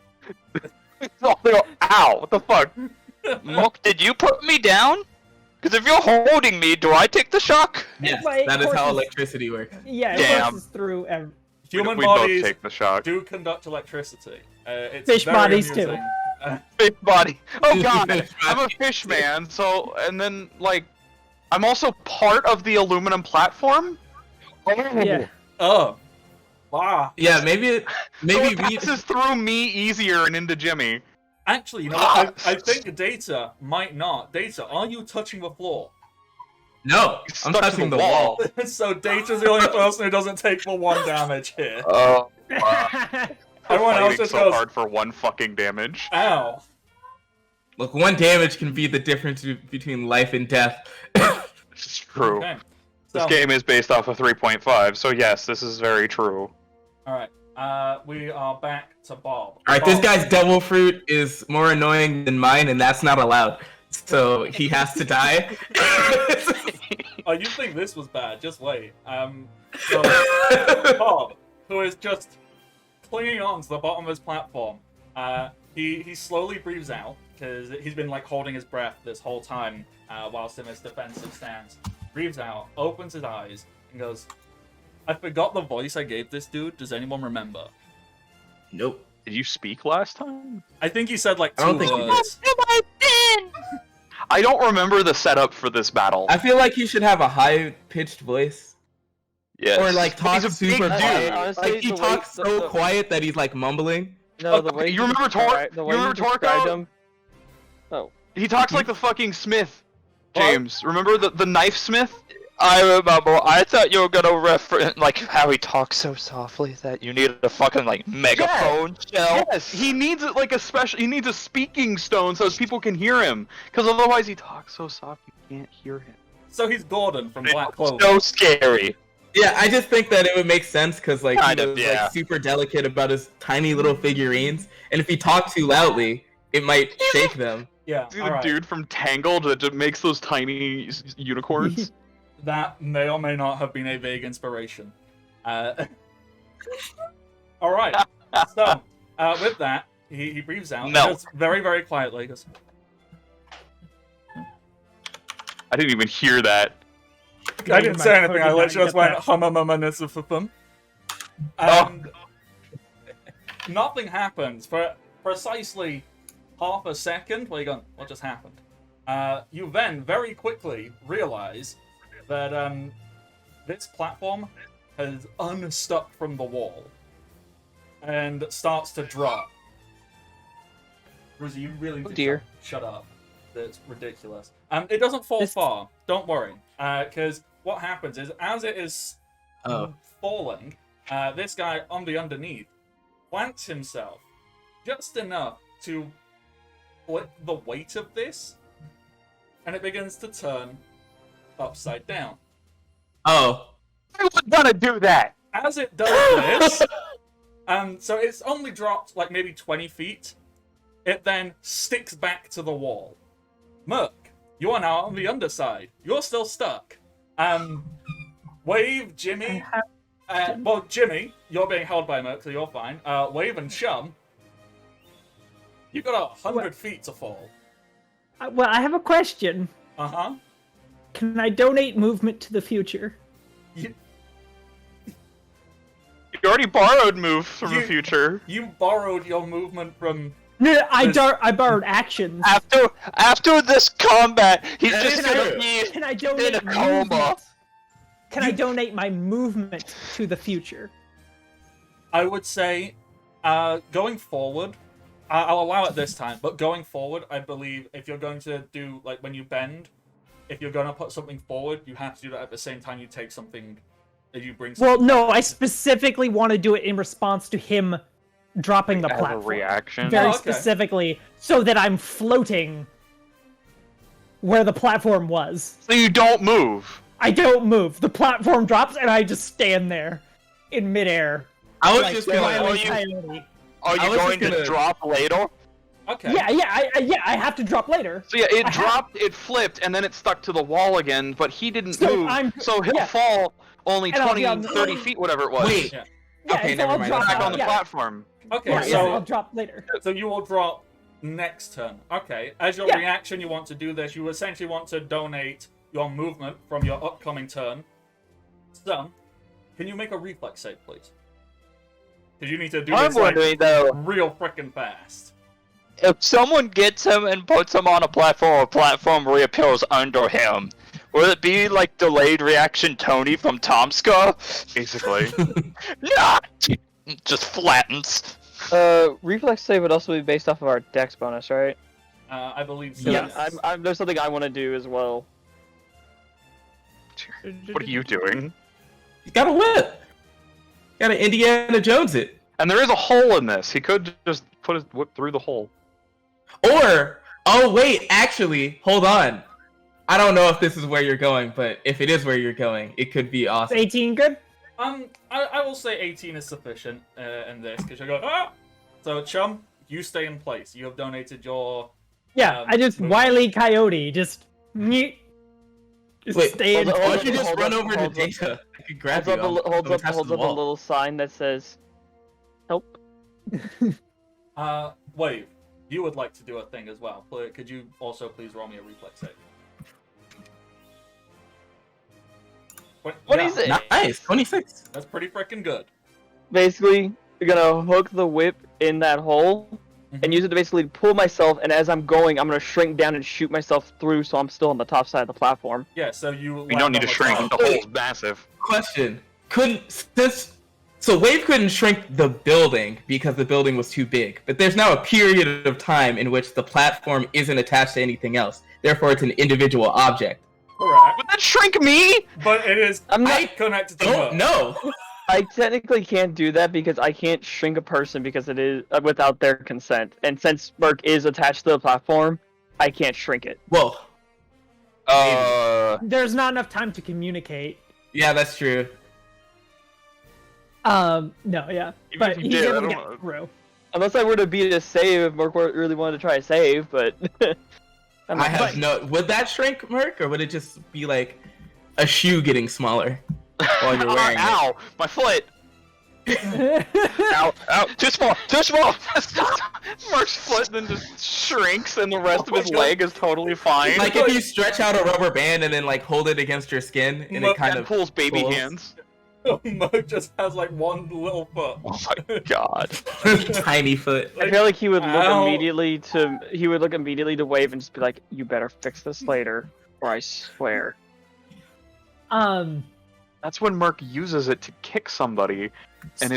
Ow! What the fuck? Mook, did you put me down? Because if you're holding me, do I take the shock? Yes, But it that is how courses- electricity works. Yeah, it Damn. passes through every... Human we both bodies take the shock. do conduct electricity. It's Fish very bodies, too. amusing. Fish body. Oh god, Fish I'm a body. fish man. So, and then like, I'm also part of the aluminum platform. Yeah. Oh. Wow. Yeah, maybe So maybe it we. passes through me easier and into Jimmy. Actually, you know what? I think Data might not. Data, are you touching the floor? No, He's I'm stuck to touching the the wall. So Data's the only person who doesn't take the 1 damage here. Oh, Everyone else fighting just so goes, hard for 1 fucking damage. ow. Look, 1 damage can be the difference between life and death. It's true. Okay. This So, game is based off of 3.5, so yes, this is very true. alright. We are back to Bob. Alright, this Bob, guy's devil fruit is more annoying than mine, and that's not allowed. So he has to die. Oh, you think this was bad? Just wait. So, Bob, who is just clinging on to the bottom of his platform, he slowly breathes out, because he's been like holding his breath this whole time whilst in his defensive stance. Breathes out, opens his eyes, and goes, I forgot the voice I gave this dude. Does anyone remember? Nope. Did you speak last time? I think he said like I don't 2 think he did. words. I don't remember the setup for this battle. I feel like he should have a high-pitched voice. Yes. Or like talk He's a big super dude. quiet. Honestly, Like he the way- talks the- so the- quiet that he's like mumbling. No, the way You remember described- Tor- the you way remember described Torko? him. He talks like the fucking Smith, What? James. Remember the knife smith? I remember. I thought you were gonna reference like how he talks so softly that you needed a fucking like megaphone shell. Yes, he needs like a special. He needs a speaking stone so people can hear him. Because otherwise, he talks so soft you can't hear him. So he's Gordon from Black Clover. So scary. Yeah, I just think that it would make sense because like Kind he of, was yeah. like super delicate about his tiny little figurines, and if he talked too loudly, it might shake them. Yeah, See the alright. dude from Tangled that just makes those tiny unicorns? That may or may not have been a vague inspiration. Alright, so, with that, he breathes out. No. Just very, very quietly. Goes, I didn't even hear that. I didn't say anything, I literally just went humamamanisifum. And nothing happens for precisely half a second where you're going, what just happened? You then very quickly realize that this platform has unstuck from the wall and starts to drop. Rosie, you really need to dear. shut up. That's ridiculous. It doesn't fall far. Don't worry. Because what happens is, as it is falling, this guy on the underneath plants himself just enough to flip the weight of this, and it begins to turn upside down. Oh, I was gonna do that. As it does this, so it's only dropped like maybe 20 feet. It then sticks back to the wall. Merc, you are now on the underside. You're still stuck. Wave, Jimmy. Well, Jimmy, you're being held by Merc, so you're fine. Wave and Chum, you got 100 feet to fall. Well, I have a question. Uh-huh. Can I donate movement to the future? You already borrowed move from You- the future. You borrowed your movement from... No, I borrowed actions. After this combat, he's That just is gonna true. be Can I in donate a coma. movement? Can I donate my movement to the future? I would say, going forward, I'll allow it this time, but going forward, I believe if you're going to do, like, when you bend, if you're going to put something forward, you have to do that at the same time you take something, you bring something. Well, no, I specifically want to do it in response to him dropping the As a platform. reaction. Very Oh, okay. specifically, so that I'm floating where the platform was. So you don't move. I don't move. The platform drops, and I just stand there in midair. I was Like just Wile gonna. E. Coyote. Are I you was just going to gonna- drop later? Okay. Yeah, I have to drop later. So yeah, it I have- dropped, it flipped, and then it stuck to the wall again, but he didn't So move, I'm- so he'll yeah. fall only And I'll be 20, on- 30 feet, whatever it was. Wait. Yeah. Yeah, Okay, so never I'll mind. drop Back out, on the yeah. platform. Okay, Yeah, so I'll drop later. so you will drop next turn. Okay, as your Yeah. reaction, you want to do this. You essentially want to donate your movement from your upcoming turn. So, can you make a reflex save, please? Because you need to do I'm this like, wondering though, real frickin' fast. if someone gets him and puts him on a platform reappears under him, will it be like delayed reaction Tony from Tomska? Basically. Nah! Just flattens. Reflex save would also be based off of our dex bonus, right? I believe so. Yeah, yes. I'm there's something I want to do as well. What are you doing? He's got a whip. Got an Indiana Jones it. And there is a hole in this. He could just put his whip through the hole. Or, oh wait, actually, hold on. I don't know if this is where you're going, but if it is where you're going, it could be Is awesome. 18 good? I will say 18 is sufficient in this because you go ah. So Chum, you stay in place. You have donated your Yeah, I just movement. Wile E. Coyote, just stay in. Hold Why on, don't you just hold run up, over to hold up. Data? I could grab Holds you. up, I'm attached to holds the up a wall. little sign that says, "Help." Wave. You would like to do a thing as well. Could you also please roll me a reflex save? What is it? Nice, 26. That's pretty freaking good. Basically, you're gonna hook the whip in that hole and use it to basically pull myself. And as I'm going, I'm gonna shrink down and shoot myself through, so I'm still on the top side of the platform. Yeah, so you. We don't need to shrink. The hole's massive. Question: So Wave couldn't shrink the building because the building was too big, but there's now a period of time in which the platform isn't attached to anything else. Therefore, it's an individual object. Correct. Would that shrink me? But it is I'm not. connected to Don't her. know. I technically can't do that because I can't shrink a person because it is without their consent. And since Merc is attached to the platform, I can't shrink it. Well, There's not enough time to communicate. Yeah, that's true. No, yeah, Even but if you he's did, I able to don't get know. through. Unless I were to beat a save, if Merc really wanted to try a save, but I have no. Would that shrink Merc, or would it just be like a shoe getting smaller while you're wearing it? Ow! My foot! Ow! Ow! Too small! Too small! Merc's foot then just shrinks, and the rest of his leg is totally fine. Like if you stretch out a rubber band and then like hold it against your skin, and it kind of pulls baby pulls. hands. Merc just has like one little foot. Oh my god! Tiny foot. I feel like he would look Ow. immediately to Wave and just be like, "You better fix this later, or I swear." That's when Merc uses it to kick somebody, and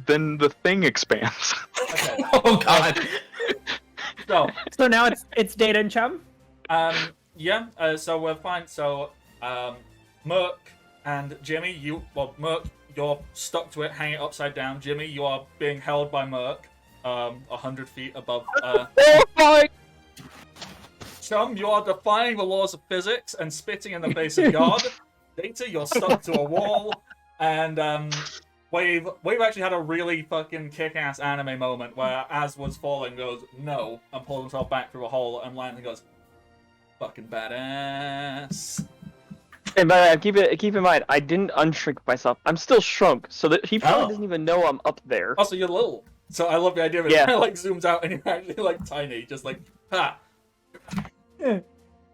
then the thing expands. Okay. Oh god. So, now it's Data and Chum. yeah. So we're fine. So, Merc and Jimmy, Merc, you're stuck to it, hanging upside down. Jimmy, you are being held by Merc, 100 feet above. Oh my! Chum, you are defying the laws of physics and spitting in the face of God. Data, you're stuck to a wall, and Wave actually had a really fucking kick-ass anime moment where Az was falling, goes no, and pulls himself back through a hole, and lands and goes, fucking badass. And by the way, keep in mind, I didn't unshrink myself. I'm still shrunk, so that he probably doesn't even know I'm up there. Also, you're little, so I love the idea of it. Yeah. Kind of like zooms out and you're actually like tiny, just like ha.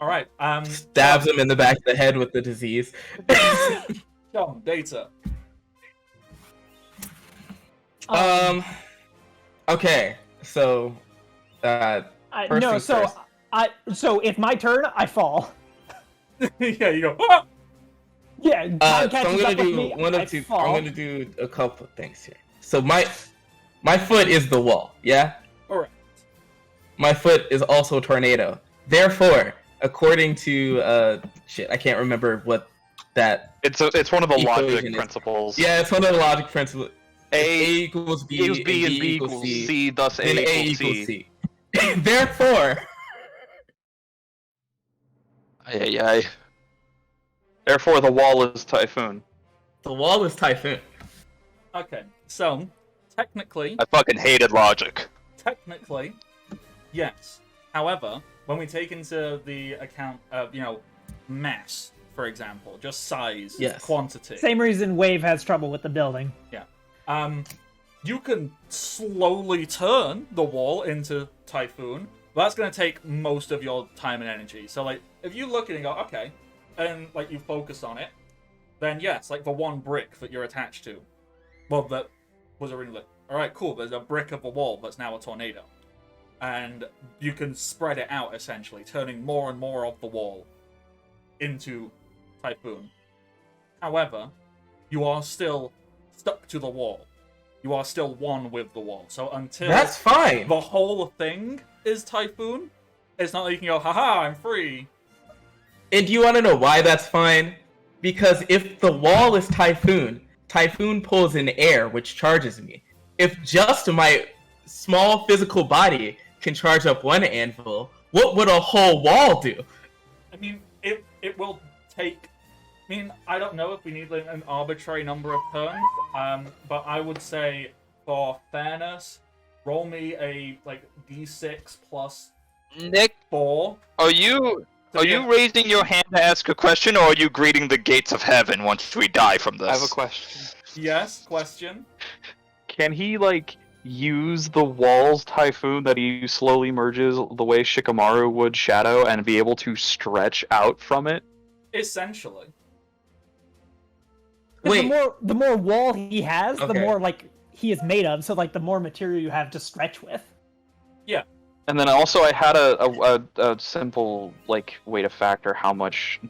All right. Stabs him in the back of the head with the disease. Chum, Data. Okay, so first things first. So if my turn, I fall. Yeah, you go. Ah! Yeah, So time I'm catches gonna up with do me, one I of two. fall. I'm gonna do a couple of things here. So my foot is the wall. Yeah. Alright. My foot is also a tornado. Therefore, according to shit, I can't remember what that. It's one of the Equation logic is- principles. Yeah, it's one of the logic principles. A equals B, equals B and B equals C, thus then A equals C. Therefore, Ay. Therefore, the wall is Typhoon. the wall is Typhoon. Okay, so technically, I fucking hated logic. yes. However, when we take into the account of, mass, for example, just size, Yes. quantity. Same reason Wave has trouble with the building. You can slowly turn the wall into Typhoon. But that's going to take most of your time and energy. So, like, if you look at it and go, okay, and, like, you focus on it, then yes, like, the one brick that you're attached to, well, that was originally, alright, cool, there's a brick of a wall that's now a tornado. And you can spread it out, essentially, turning more and more of the wall into Typhoon. However, you are still stuck to the wall. You are still one with the wall. So until That's fine. the whole thing is Typhoon, it's not like you can go, haha, I'm free. And do you want to know why that's fine? Because if the wall is Typhoon, Typhoon pulls in air, which charges me. If just my small physical body can charge up one anvil, what would a whole wall do? I mean, it will take... I mean, I don't know if we need like, an arbitrary number of turns, but I would say, for fairness, roll me a, like, d6 plus Nick, 4. are you raising your hand to ask a question, or are you greeting the gates of heaven once we die from this? I have a question. Yes, question. Can he, like, use the wall's Typhoon that he slowly merges the way Shikamaru would Shadow and be able to stretch out from it? Essentially. Wait. The more wall he has, the Okay. more like he is made of. So like the more material you have to stretch with. Yeah. And then also I had a simple, like, way to factor how much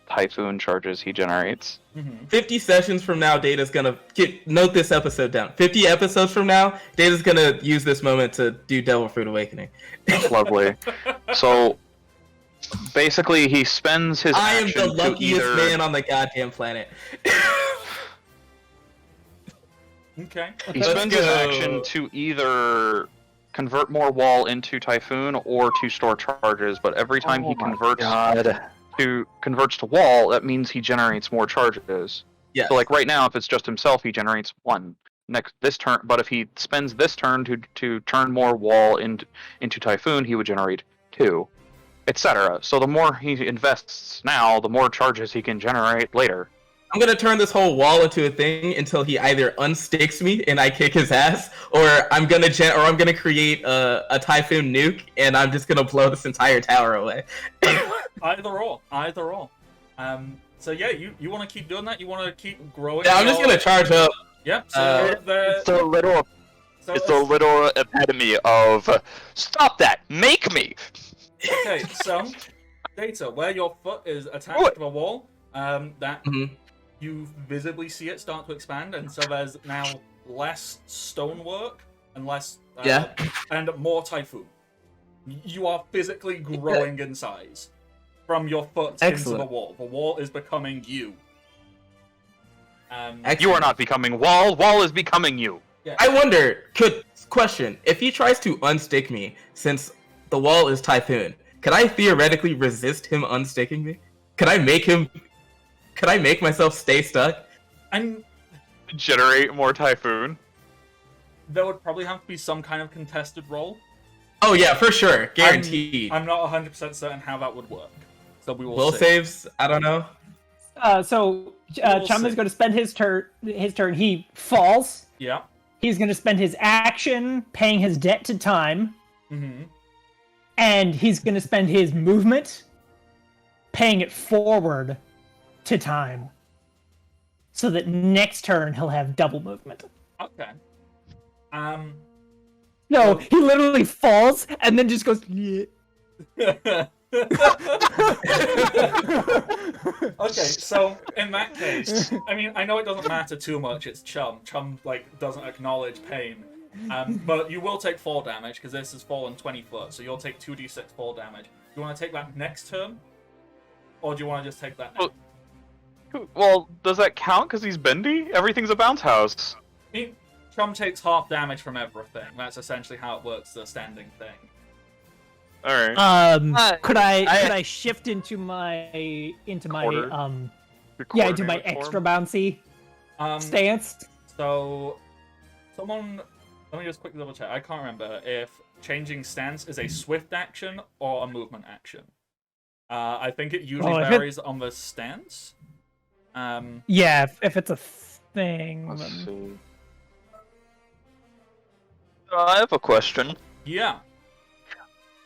Typhoon charges he generates. 50 sessions from now, Data's gonna note this episode down. 50 episodes from now, Data's gonna use this moment to do Devil Fruit Awakening. Lovely. So, basically, he spends his I am action the luckiest to either... man on the goddamn planet. Okay. He Let's spends his go. action to either convert more wall into Typhoon or to store charges, but every time he converts to wall, that means he generates more charges. Yeah. So like right now, if it's just himself, he generates 1 this turn. But if he spends this turn to turn more wall into Typhoon, he would generate 2, etc. So the more he invests now, the more charges he can generate later. I'm gonna turn this whole wall into a thing until he either unsticks me and I kick his ass, or I'm gonna create a Typhoon nuke and I'm just gonna blow this entire tower away. Either or. So yeah, you want to keep doing that? You want to keep growing? Yeah, I'm just gonna charge up. Yep. So It's a little epitome of stop that, make me. Okay, so Data, where your foot is attached to a wall, that you visibly see it start to expand, and so there's now less stonework and less and more Typhoon. You are physically growing in size from your foot into the wall. The wall is becoming you. You are not becoming wall. Wall is becoming you. Yeah. I wonder, question, if he tries to unstick me, since the wall is Typhoon, could I theoretically resist him unsticking me? Could I make myself stay stuck? And generate more Typhoon. there would probably have to be some kind of contested roll. Oh yeah, for sure, guaranteed. I'm not 100% certain how that would work. So we will Will see. saves? I don't know. So Chum is going to spend his turn. He falls. Yeah. He's going to spend his action paying his debt to time. Mm-hmm. And he's going to spend his movement paying it forward to time. So that next turn he'll have double movement. Okay. No, he literally falls and then just goes. Yeah. Okay, so in that case, I mean, I know it doesn't matter too much. It's Chum. Chum doesn't acknowledge pain, but you will take 4 damage because this has fallen 20 foot. So you'll take 2d6 fall damage. Do you want to take that next turn, or do you want to just take that now? Well, does that count because he's bendy? Everything's a bounce house. I mean, Chum takes half damage from everything. That's essentially how it works. The standing thing. All right. Could I shift into my Quarter. into my extra bouncy stance? So, let me just quickly double check. I can't remember if changing stance is a swift action or a movement action. I think it usually varies on the stance. Yeah, if it's a thing. Let's see. I have a question. Yeah.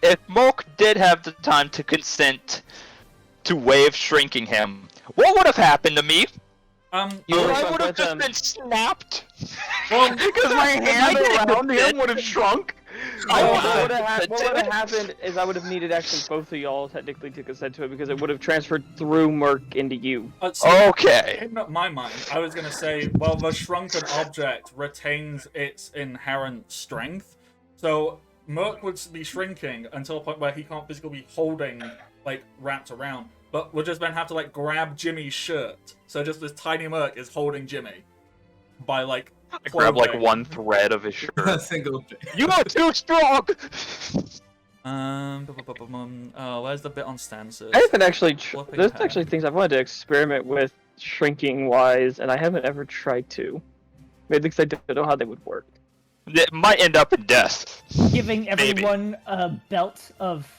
If Moke did have the time to consent to wave shrinking him, what would have happened to me? You I would have just been snapped. Well, Because my hand around him would have shrunk. What would have happened is I would have needed actually both of y'all technically to consent to it because it would have transferred through Merc into you. Okay. In my mind, I was going to say, well, the shrunken object retains its inherent strength, so Merc would be shrinking until a point where he can't physically be holding, wrapped around, but would just then have to, grab Jimmy's shirt. So just this tiny Merc is holding Jimmy by, I grab clothing. one thread of his shirt. A single. You are too strong! Where's the bit on stances? I haven't actually. Flipping There's head. actually things I've wanted to experiment with shrinking wise, and I haven't ever tried to. Maybe because I don't know how they would work. It might end up in death. Giving everyone a belt of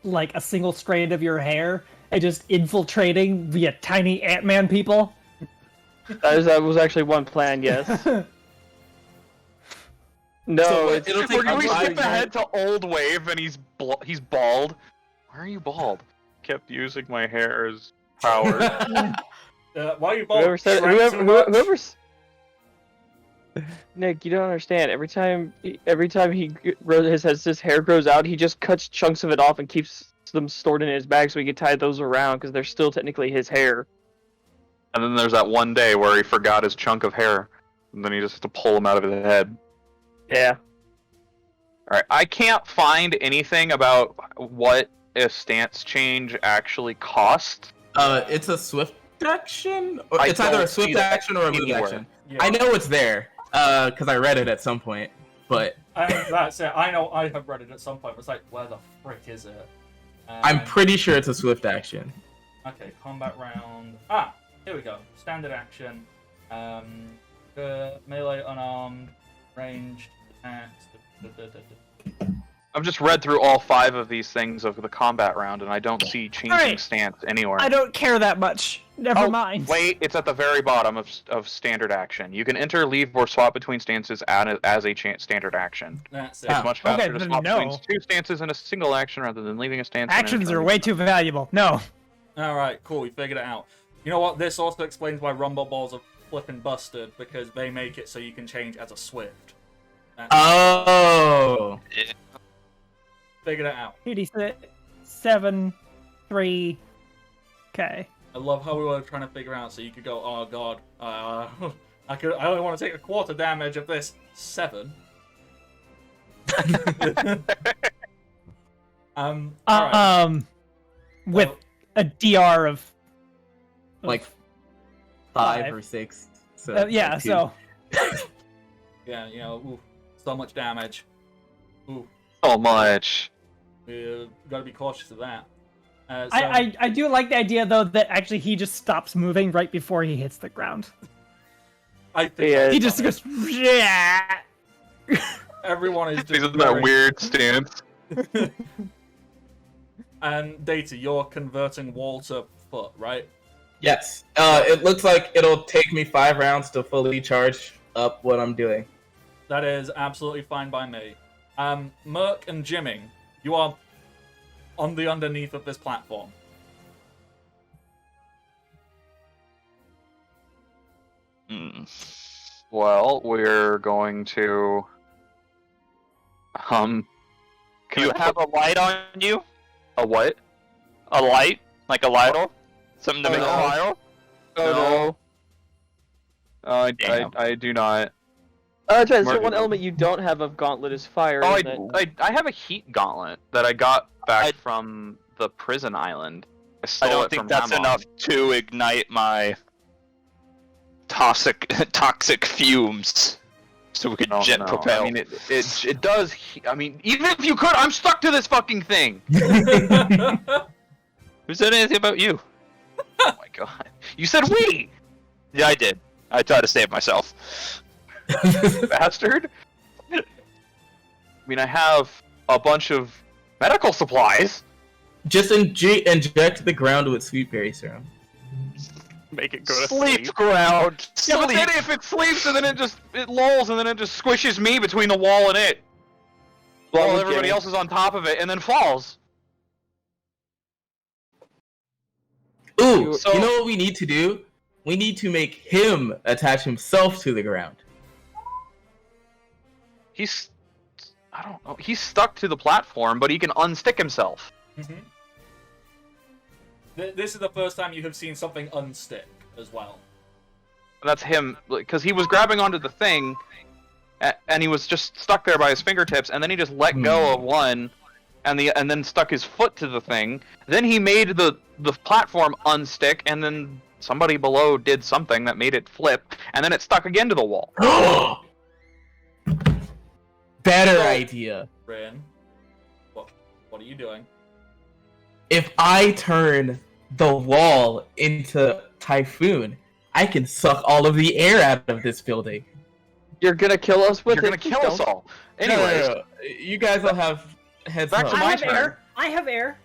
a single strand of your hair and just infiltrating via tiny Ant-Man people. That was actually one plan, yes. No, So it's it'll take Can we five skip ahead to Old Wave and he's bald? Why are you bald? Kept using my hair as power. Why are you both whoever said shrank so much? whoever's Nick, you don't understand. Every time his hair grows out, he just cuts chunks of it off and keeps them stored in his bag so he can tie those around because they're still technically his hair. And then there's that one day where he forgot his chunk of hair, and then he just has to pull him out of his head. Yeah. Alright, I can't find anything about what a stance change actually costs. It's a swift action? Or I it's either don't a swift see that action or a move anywhere. action. Yeah. I know it's there, because I read it at some point, but That's it. I know I have read it at some point. It's like, where the frick is it? I'm pretty sure it's a swift action. Okay, combat round. Here we go. Standard action. Melee, unarmed, ranged, attacks. I've just read through all 5 of these things of the combat round, and I don't see changing Alright. stance anywhere. I don't care that much. Never mind. Wait, it's at the very bottom of standard action. You can enter, leave, or swap between stances as a standard action. That's it. It's much faster Okay, to then swap no. between 2 stances in a single action rather than leaving a stance. and Actions are entering. way too valuable. No. Alright, cool. We figured it out. You know what? This also explains why Rumble Balls are flipping busted, because they make it so you can change as a Swift. Oh. Figured it out. 2d6, 7, 3. Okay. I love how we were trying to figure out so you could go, oh god, I only want to take a quarter damage of this 7. Alright. With a DR of Like 5 5. or 6. So yeah, like 2. so Yeah, you know, ooh, so much damage. Ooh, So much. we gotta be cautious of that. So, I do like the idea though that actually he just stops moving right before he hits the ground. I think Yeah, that's He just funny. goes yeah. Everyone is He's just in that very- weird stance. And Data, you're converting wall to foot, right? Yes. It looks like it'll take me 5 rounds to fully charge up what I'm doing. That is absolutely fine by me. Merc and Jimming, you are on the underneath of this platform. Well, we're going to. Do you have a light on you? a what? A light? Like a lidle? Something to Oh, make a no. lidle? No. Damn. I do not. That's right. So Mark- one element you don't have of Gauntlet is fire. Oh, isn't it? I have a heat gauntlet that I got back I- from the prison island. I I stole don't it think from that's Hamon. enough to ignite my toxic fumes. So we could No, jet no. propel. I mean, it does. I mean, even if you could, I'm stuck to this fucking thing. Who said anything about you? Oh my god. You said we, Yeah, I did. I tried to save myself. bastard. I mean, I have a bunch of medical supplies. Just inject the ground with sweet berry serum. Make it go to Sleep ground. Yeah, but Sleep. then if it sleeps and then it lulls and then it just squishes me between the wall and it, while Well, everybody Jimmy. else is on top of it and then falls. Ooh, So- you know what we need to do? We need to make him attach himself to the ground. He's, I don't know, he's stuck to the platform, but he can unstick himself. Mhm. This is the first time you have seen something unstick as well. That's him, because he was grabbing onto the thing, and he was just stuck there by his fingertips, and then he just let go of one, and then stuck his foot to the thing. Then he made the platform unstick, and then somebody below did something that made it flip, and then it stuck again to the wall. Better idea. Rin, what are you doing? If I turn the wall into Typhoon, I can suck all of the air out of this building. You're gonna kill us with You're it. gonna kill us all. Anyways, No. You guys will have heads Back up. to I my have turn. air. I have air.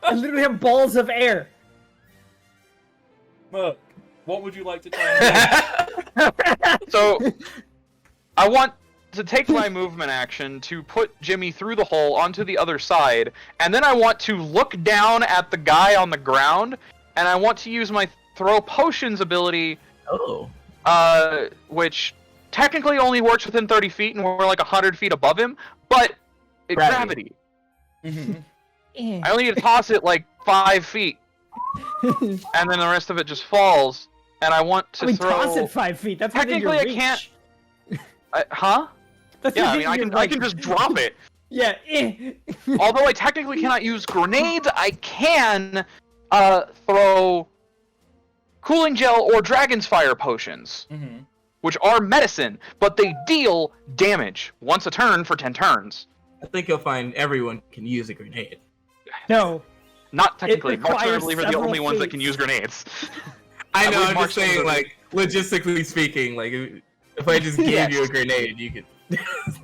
I literally have balls of air. Merc, what would you like to try and do? so I want to take my movement action to put Jimmy through the hole onto the other side, and then I want to look down at the guy on the ground, and I want to use my throw potions ability, Oh. which technically only works within 30 feet, and we're like 100 feet above him, but Gravity. gravity. Eh. I only need to toss it like 5 feet, and then the rest of it just falls, and I want to I mean, throw... toss it 5 feet. That's within your Technically, I reach. can't- Huh? That's Yeah, I within mean, your, I can just drop it. Yeah. eh. Although I technically cannot use grenades, I can throw cooling gel or dragon's fire potions. Mhm. which are medicine, but they deal damage once a turn for 10 turns. I think you'll find everyone can use a grenade. No. Not technically. Marksman, I requires believe, are the several only ones that feats. can use grenades. I I know, believe I'm just Marksman saying, are- like, logistically speaking, like, if I just gave Yes. you a grenade, you could...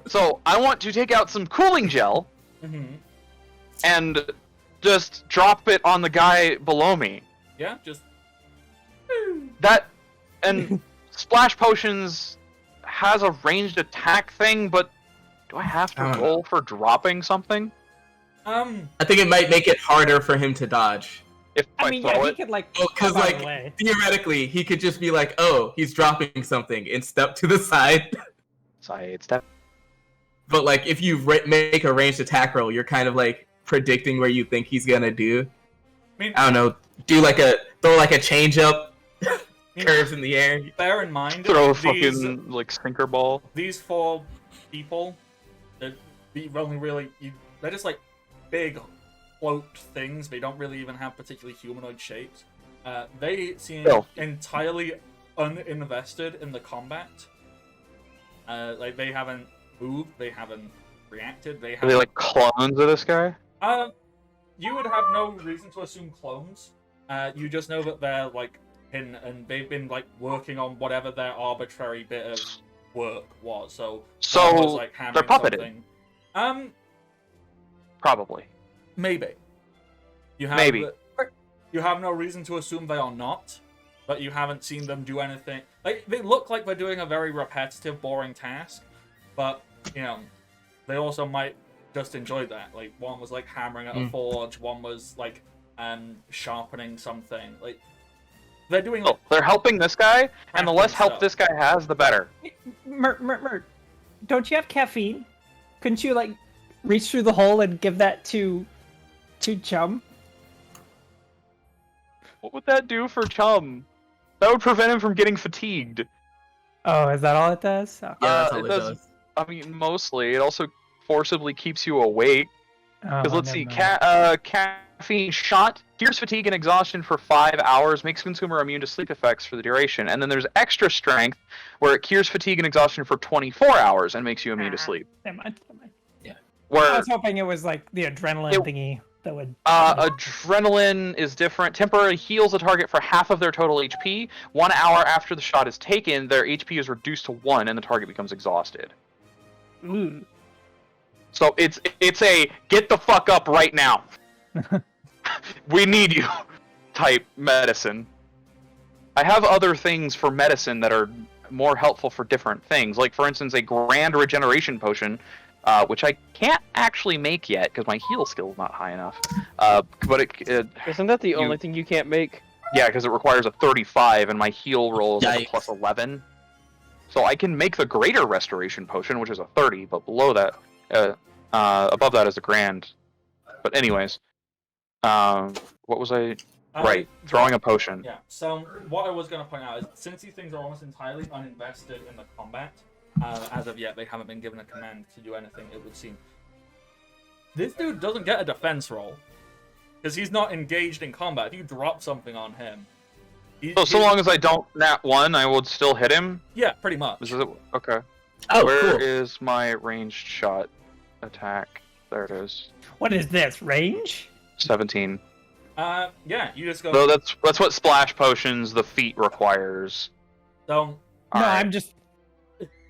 So I want to take out some cooling gel Mm-hmm. and just drop it on the guy below me. Yeah, just That and splash potions has a ranged attack thing, but do I have to I don't roll for dropping something? I think it might make it harder for him to dodge. If I, I mean, throw yeah, he it? could like. Oh, because, step out of like, the way. theoretically, he could just be like, oh, he's dropping something, and step to the side. Sidestep. But, like, if you make a ranged attack roll, you're kind of, like, predicting where you think he's gonna do. I mean, I don't know, throw like a change up, curves in the air. bear in mind Throw a these, fucking like sinker ball. these 4 people, they're they're just like big cloaked things. They don't really even have particularly humanoid shapes. They seem No. entirely uninvested in the combat. Like they haven't moved, they haven't reacted, they Are haven't. they like clones of this guy? You would have no reason to assume clones. You just know that they're like in, and they've been like working on whatever their arbitrary bit of work was. So So, one was, like, they're hammering puppeted. something. Probably. Maybe. You have Maybe. You have no reason to assume they are not, but you haven't seen them do anything. Like they look like they're doing a very repetitive, boring task, but you know, they also might just enjoy that. Like one was like hammering at a forge, one was like sharpening something. Like they're doing like Oh, they're helping this guy, and the less crafting help stuff. this guy has, the better. Mert, don't you have caffeine? Couldn't you like reach through the hole and give that to Chum? What would that do for Chum? That would prevent him from getting fatigued. Oh, is that all it does? Oh, Yeah, that's it all it does- does. I mean, mostly. It also forcibly keeps you awake. Because let's see, never mind. caffeine shot, cures fatigue and exhaustion for 5 hours, makes consumer immune to sleep effects for the duration. And then there's extra strength, where it cures fatigue and exhaustion for 24 hours and makes you immune to sleep. Never mind. I Where was hoping it was like the adrenaline thingy that would. adrenaline is different. Temporarily heals a target for half of their total HP. 1 hour after the shot is taken, their HP is reduced to 1 and the target becomes exhausted. Ooh. So it's a get the fuck up right now. We need you type medicine. I have other things for medicine that are more helpful for different things. Like for instance, a grand regeneration potion, which I can't actually make yet because my heal skill is not high enough. But it Isn't that the only thing you can't make? yeah, because it requires a 35 and my heal roll is like a Yikes. plus 11. So I can make the greater restoration potion, which is a 30, but below that, above that is a grand. But anyways, what was I? Right, throwing a potion. Yeah, so what I was going to point out is, since these things are almost entirely uninvested in the combat, as of yet they haven't been given a command to do anything, it would seem. This dude doesn't get a defense roll, because he's not engaged in combat. If you drop something on him... So long as I don't nat 1, I would still hit him? Yeah, pretty much. Is it? Okay. Oh, Where cool. is my ranged shot attack? There it is. What is this range? 17. Yeah, you just go... So that's what splash potions the feat requires. So, No, Alright. I'm just.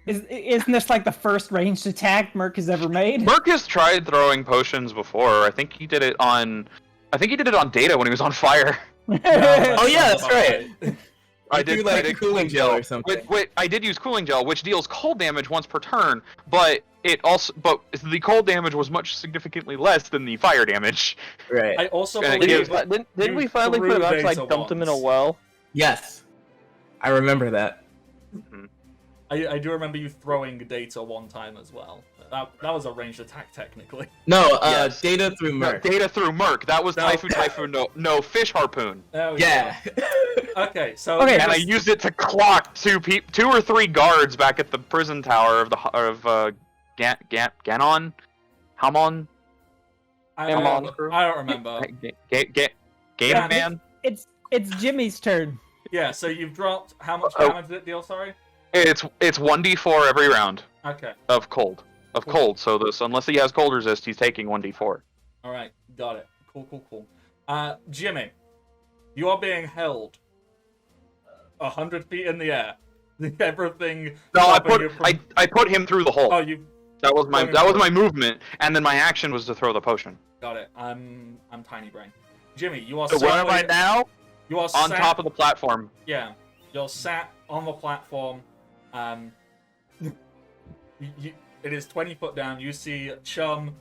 Isn't this like the first ranged attack Merc has ever made? Merc has tried throwing potions before. I think he did it on Data when he was on fire. Oh yeah, that's right. I You did do, like, I did cooling gel or something. Wait, I did use cooling gel, which deals cold damage once per turn, but the cold damage was much significantly less than the fire damage. Right. I also And it believe gives- that Didn't you we finally put threw him out 'cause I data dumped him in a once. well? Yes. I remember that. I do remember you throwing data one time as well. That was a ranged attack, technically. No, Yes. Data through Merc. Data through Merc. That was No. Typhoon. No fish harpoon. There we Yeah. go. Okay, so... Okay, And I used it to clock two or three guards back at the prison tower of Ganon, Hamon, I Come on, don't, crew. I don't remember. Game Yeah, Man. It's Jimmy's turn. Yeah, so you've dropped... How much Oh. damage did it deal, sorry? It's 1d4 every round Okay. of cold. So this, unless he has cold resist, he's taking 1d4. All right. Got it. Cool. Jimmy, you are being held 100 feet in the air. Everything. No, stopping you from- I put him through the hole. Oh, you That was my movement, and then my action was to throw the potion. got it. I'm tiny brain. Jimmy, you are So where am I certainly- now? You are On sat, top of the platform. Yeah, you're sat on the platform. It is 20 foot down. You see Chum,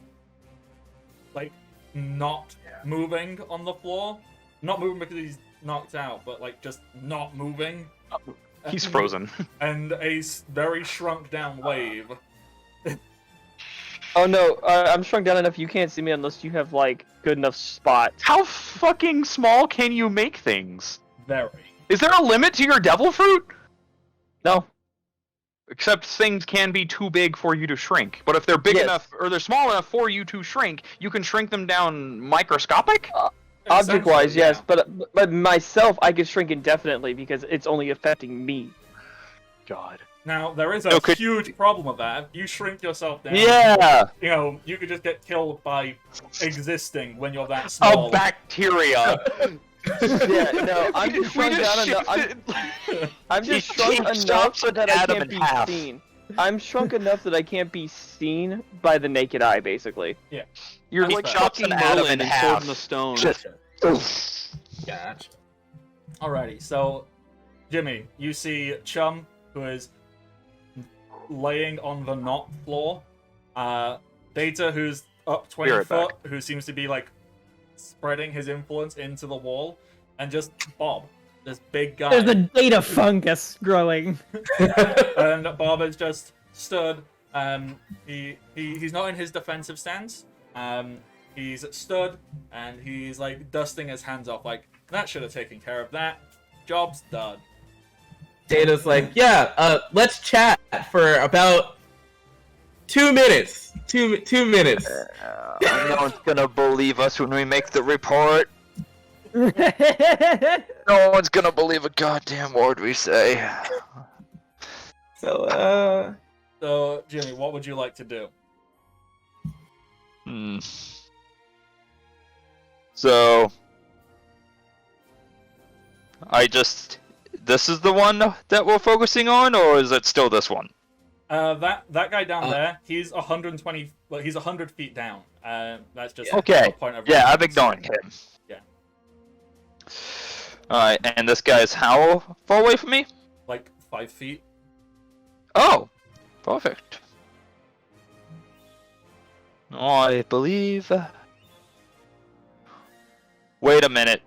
like, not moving on the floor. Not moving because he's knocked out, but, like, just not moving. He's frozen. And a very shrunk down wave. Oh no, I'm shrunk down enough you can't see me unless you have, like, good enough spot. How fucking small can you make things? Very. Is there a limit to your devil fruit? No. Except things can be too big for you to shrink. But if they're big Yes. enough, or they're small enough for you to shrink, you can shrink them down microscopic? Object-wise, Essentially, yes, yeah. but myself, I can shrink indefinitely because it's only affecting me. God. Now, there is a No, could- huge problem with that. If you shrink yourself down, Yeah. you know, you could just get killed by existing when you're that A small. bacteria! Yeah, no, I'm just shrunk down enough. I'm just shrunk enough chops an that I atom can't in be half. seen. I'm shrunk enough that I can't be seen by the naked eye, basically. You're That's like fair. fucking Chops an atom Merlin in and half. holding the stone. Just. Gotcha. Alrighty, so Jimmy, you see Chum, who is laying on the knot floor. Data, who's up 20 Spirit foot, who seems to be like spreading his influence into the wall, and just Bob, this big guy. There's a data fungus growing. And Bob has just stood. He's not in his defensive stance. He's stood and he's like dusting his hands off, like that should have taken care of that. Job's done. Data's like, yeah, let's chat for about 2 minutes. Two minutes. No one's gonna believe us when we make the report. No one's gonna believe a goddamn word we say. So, So Jimmy, what would you like to do? So this is the one that we're focusing on, or is it still this one? That guy down there, he's 120. Well, he's 100 feet down. That's just Okay. a point of Yeah, I'm reference. ignoring him. Yeah. Alright, and this guy is how far away from me? Like 5 feet. Oh, perfect. I believe. Wait a minute.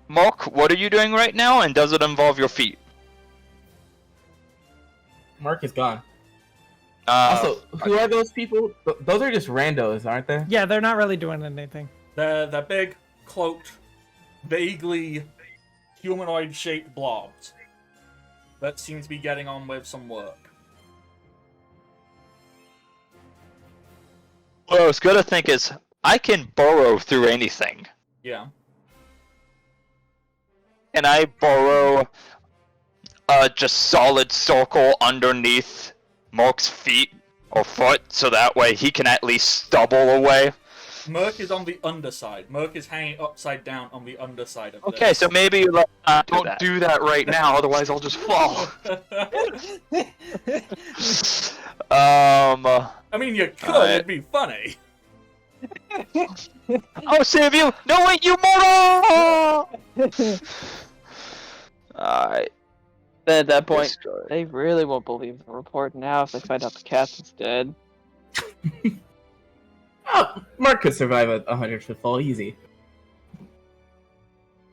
Mark, what are you doing right now, and does it involve your feet? Mark is gone. Uh, Also, who are those people? Those are just randos, aren't they? Yeah, they're not really doing anything. They're big, cloaked, vaguely humanoid-shaped blobs that seem to be getting on with some work. what I was gonna think is, I can burrow through anything. Yeah. Can I burrow just solid circle underneath Mark's feet or foot, so that way he can at least stumble away? Merc is on the underside. Merc is hanging upside down on the underside of Okay, this. so maybe you let Don't do that right now, otherwise I'll just fall. I mean, you could. Alright. It'd be funny. I'll save you! No, wait, you moron! Alright. Then at that point, they really won't believe the report now if they find out the cat is dead. Oh, Mark could survive a 100-foot fall easy.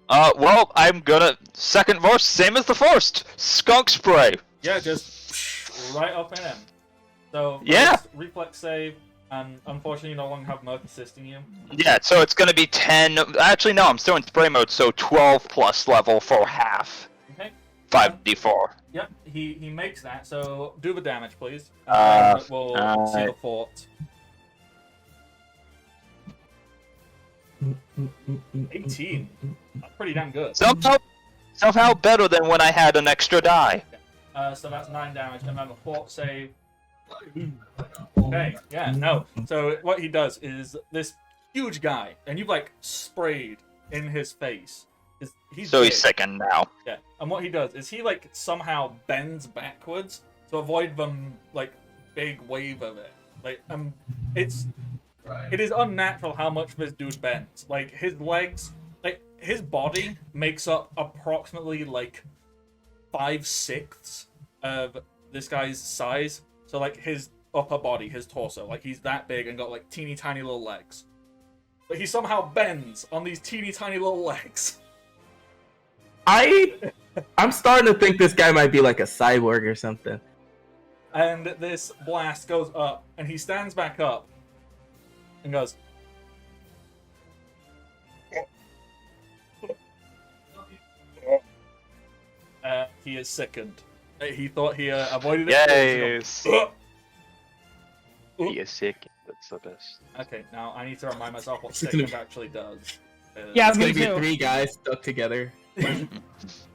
Well, I'm gonna... Second verse, same as the first! Skunk spray! Yeah, just right up in him. So, Yeah. first reflex save, and unfortunately you no longer have Merc assisting you. Yeah, so it's gonna be 10... Actually, no, I'm still in spray mode, so 12 plus level for half. Okay. 5d4. Yep, he makes that, so do the damage, please. Uh, And we'll see alright. the fort. 18. That's pretty damn good. Somehow better than when I had an extra die. So that's 9 damage, and then the fort save. Okay, yeah, no. So what he does is this huge guy, and you've like sprayed in his face. He's So big. he's sickened now. Yeah, and what he does is he like somehow bends backwards to avoid the like big wave of it. Like it is unnatural how much this dude bends. Like his legs, like his body makes up approximately like 5/6 of this guy's size. So like his upper body, his torso, like he's that big and got like teeny tiny little legs. But he somehow bends on these teeny tiny little legs. I'm starting to think this guy might be like a cyborg or something. And this blast goes up, and he stands back up and goes. He is sickened. He thought he avoided it. Yes. He is sick. That's the best. Okay, now I need to remind myself what sickened actually does. Yeah, It's me gonna be too. 3 guys stuck together.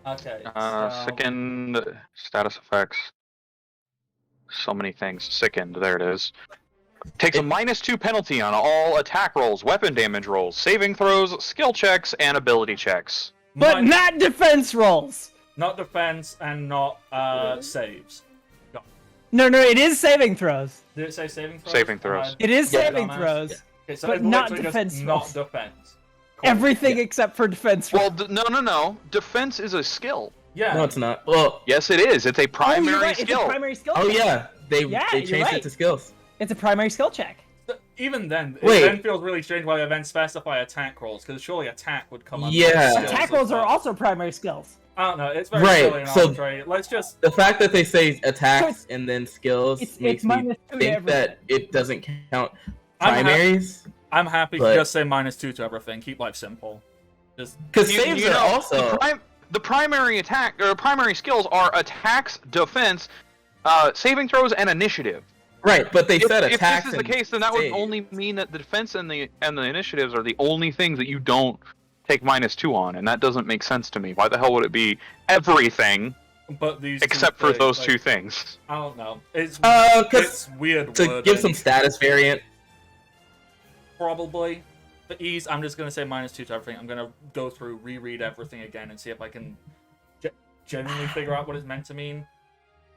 Okay. So... Sickened, status effects. So many things. Sickened, there it is. Takes a -2 penalty on all attack rolls, weapon damage rolls, saving throws, skill checks, and ability checks. But not defense rolls. Not defense and not saves. No, it is saving throws. Did it say saving throws? Saving throws. It is Yeah. saving Dumbass. throws. Okay, so But it's not literally just defense not rolls. defense. Cool. Everything except for defense rolls. Well, no. Defense is a skill. Yeah. No, it's not. Well, Yes, it is. It's a Oh, you're primary right. skill. It's a primary skill oh check. yeah, they Yeah, they you're changed right. it to skills. It's a primary skill check. Even then, Wait. it then feels really strange why they then specify attack rolls, because surely attack would come under Yeah. skills Attack as rolls are well. also primary skills. I don't know, it's very Right, silly and so- arbitrary. Let's just... The fact that they say attacks So and then skills It's makes me -2 to think everything. that it doesn't count I'm ha- primaries. I'm happy to But- just say -2 to everything. Keep life simple. Just... Because You- saves you are know, also the primary attack or primary skills are attacks, defense, saving throws, and initiative. right, but they said If attacks. this is the and case, then that would saves. only mean that the defense and the initiatives are the only things that you don't take -2 on, and that doesn't make sense to me. Why the hell would it be everything But these two except for things, those like, two things? I don't know. It's Because it's weird to wording. give some status variant. Probably. For ease, I'm just going to say -2 to everything. I'm going to go through, reread everything again, and see if I can genuinely figure out what it's meant to mean.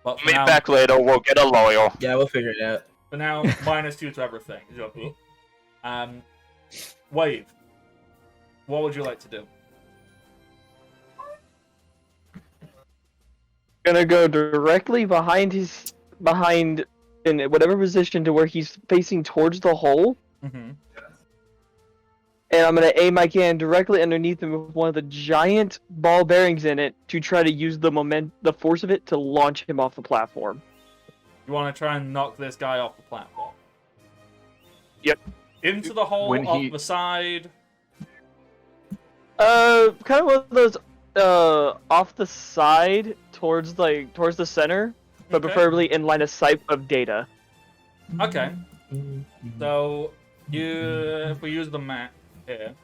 But for Meet now, back later. We'll get a lawyer. Yeah, we'll figure it out. for now, -2 to everything. Wave. What would you like to do? Gonna go directly behind in whatever position to where he's facing towards the hole, Mm-hmm. and I'm gonna aim my cannon directly underneath him with one of the giant ball bearings in it to try to use the force of it to launch him off the platform. You want to try and knock this guy off the platform? Yep. Into the hole, When off he- the side. Kind of one of those off the side towards the center, but Okay. preferably in line of sight of Data. Okay. So if we use the map here,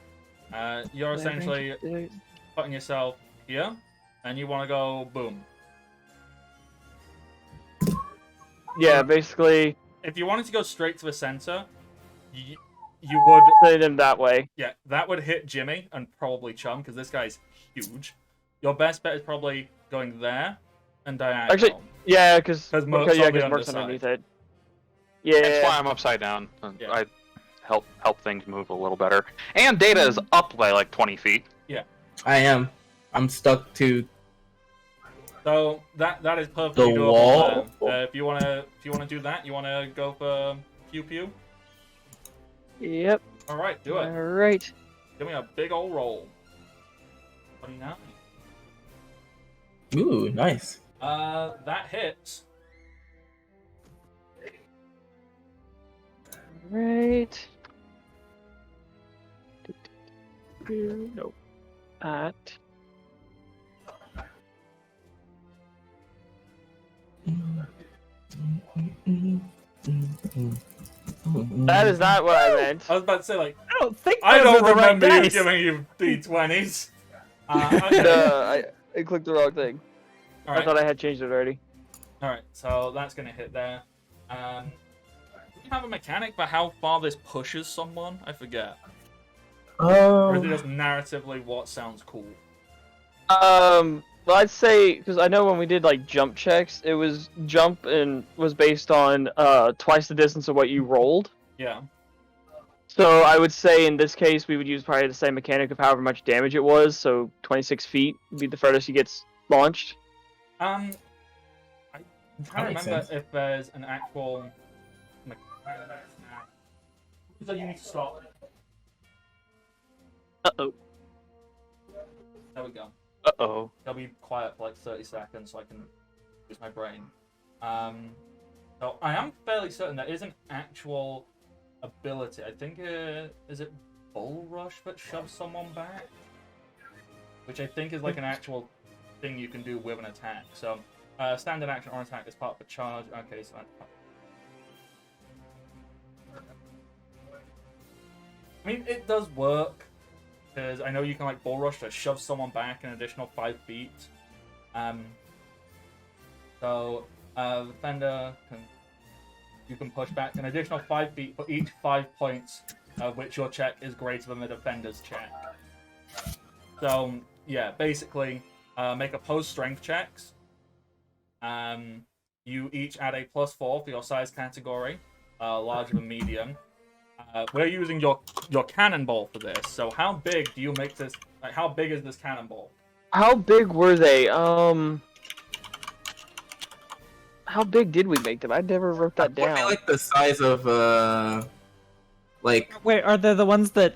you're essentially putting yourself here, and you want to go boom. Yeah, basically If you wanted to go straight to the center, you would, send him that way. yeah, that would hit Jimmy and probably Chum, because this guy's huge. Your best bet is probably going there and diagonal. Actually, yeah, because Because Merc's on the Merc's underside. underneath it. That's why Yeah, I'm upside down. Yeah. I help things move a little better. And Data is up by like 20 feet. I am. I'm stuck to. So that is perfectly The doable. wall? There. If you wanna do that, you wanna go for pew pew. yep. All right, do it. All right. Give me a big old roll. 29. Ooh, nice. That hits. Right. Nope. At. That is not what I meant. I was about to say, like, I don't think I those don't are the right remember you dice. giving you D20s. Okay. I clicked the wrong thing. All I right. thought I had changed it already. All right. So that's gonna hit there. Do you have a mechanic for how far this pushes someone? I forget. Or is it just narratively what sounds cool? Well, I'd say because I know when we did like jump checks, it was jump and was based on twice the distance of what you rolled. Yeah. So I would say in this case we would use probably the same mechanic of however much damage it was. So 26 feet would be the furthest he gets launched. I'm trying to makes remember sense. if there's an actual mechanic. So you need to stop. Uh-oh. There we go. Uh-oh. I'll be quiet for like 30 seconds so I can use my brain. So I am fairly certain there is an actual ability. I think is it Bull Rush that shoves someone back? Which I think is like an actual thing you can do with an attack. So standard action or attack is part of the charge. Okay, so I mean it does work. Because I know you can like Bull Rush to shove someone back an additional 5 feet. So the defender you can push back an additional 5 feet for each 5 points which your check is greater than the defender's check. So yeah, basically make opposed strength checks. You each add a +4 for your size category, larger than medium. We're using your cannonball for this. So how big do you make this? Like, how big is this cannonball? How big were they? How big did we make them? I never wrote that Would down. be like the size of like Wait, are they the ones that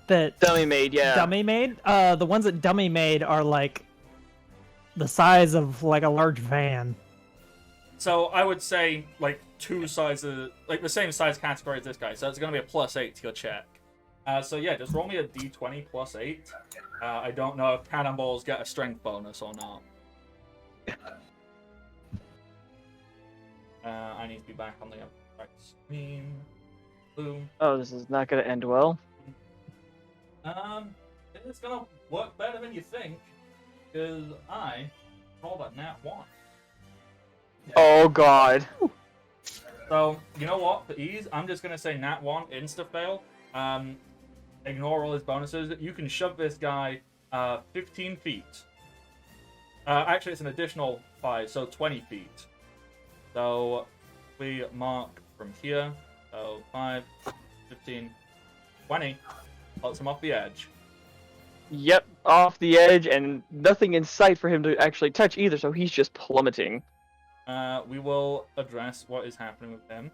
Dummy made, yeah. Dummy made? The ones that Dummy made are like the size of like a large van. So I would say like 2 sizes, like the same size category as this guy. So it's going to be a +8 to your check. So yeah, just roll me a d20 +8. I don't know if cannonballs get a strength bonus or not. I need to be back on the right screen. Boom. Oh, this is not going to end well. It's going to work better than you think. Because I rolled a nat 1. Oh, God. So, you know what? For ease, I'm just going to say nat 1, insta-fail. Ignore all his bonuses. You can shove this guy 15 feet. Actually, it's an additional 5, so 20 feet. So, we mark from here. So, 5, 15, 20. Puts him off the edge. Yep, off the edge, and nothing in sight for him to actually touch either, so he's just plummeting. We will address what is happening with him.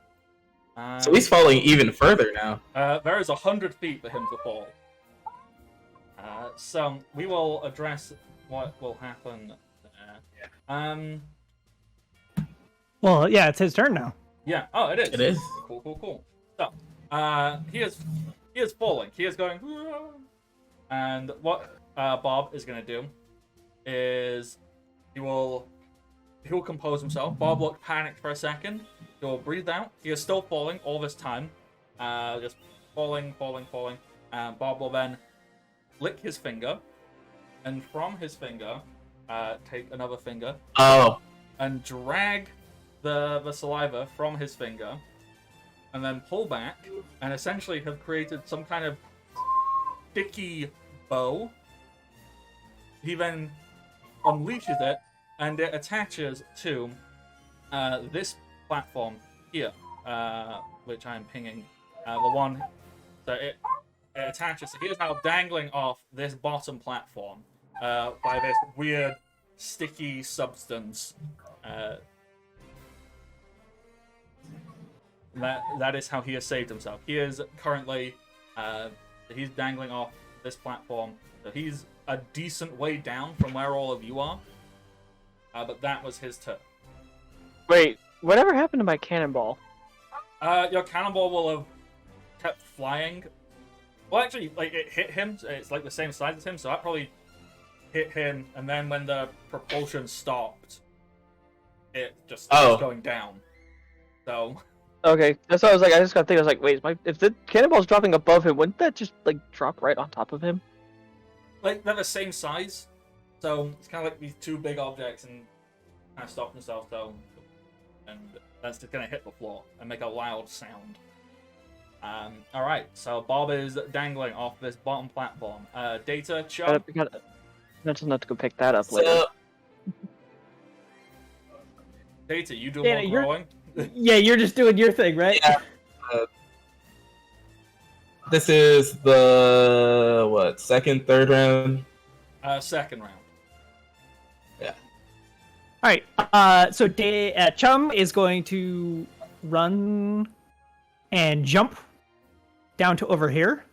so he's falling even further now. There is 100 feet for him to fall. So we will address what will happen there. Well, yeah, it's his turn now. Yeah. Oh, it is. It is. Cool. So, he is falling. He is going. And what Bob is going to do is he'll compose himself. Bob looked panicked for a second. He will breathe out. He is still falling all this time. Just falling. Bob will then lick his finger. And from his finger, take another finger. Oh. And drag the saliva from his finger. And then pull back. And essentially have created some kind of sticky bow. He then unleashes it. And it attaches to this platform here, which I'm pinging. The one that it attaches. So he is now dangling off this bottom platform by this weird sticky substance. That is how he has saved himself. He is currently he's dangling off this platform. So he's a decent way down from where all of you are. But that was his turn. Wait, whatever happened to my cannonball? Your cannonball will have kept flying. Well, actually, like it hit him. It's like the same size as him, so that probably hit him. And then when the propulsion stopped, it just started going down. So. Okay, that's what I was like. I just got thinking. I was like, wait, if the cannonball's dropping above him, wouldn't that just like drop right on top of him? Like they're the same size, So it's kind of like these two big objects and kind of stop themselves down, and that's just gonna hit the floor and make a loud sound. All right, so Bob is dangling off this bottom platform. Data, Chuck. Mental not to go pick that up later. So, Data, you do Dana, more you're- growing. Yeah, you're just doing your thing, right? Yeah. This is the second, third round. Second round. All right. So Chum is going to run and jump down to over here.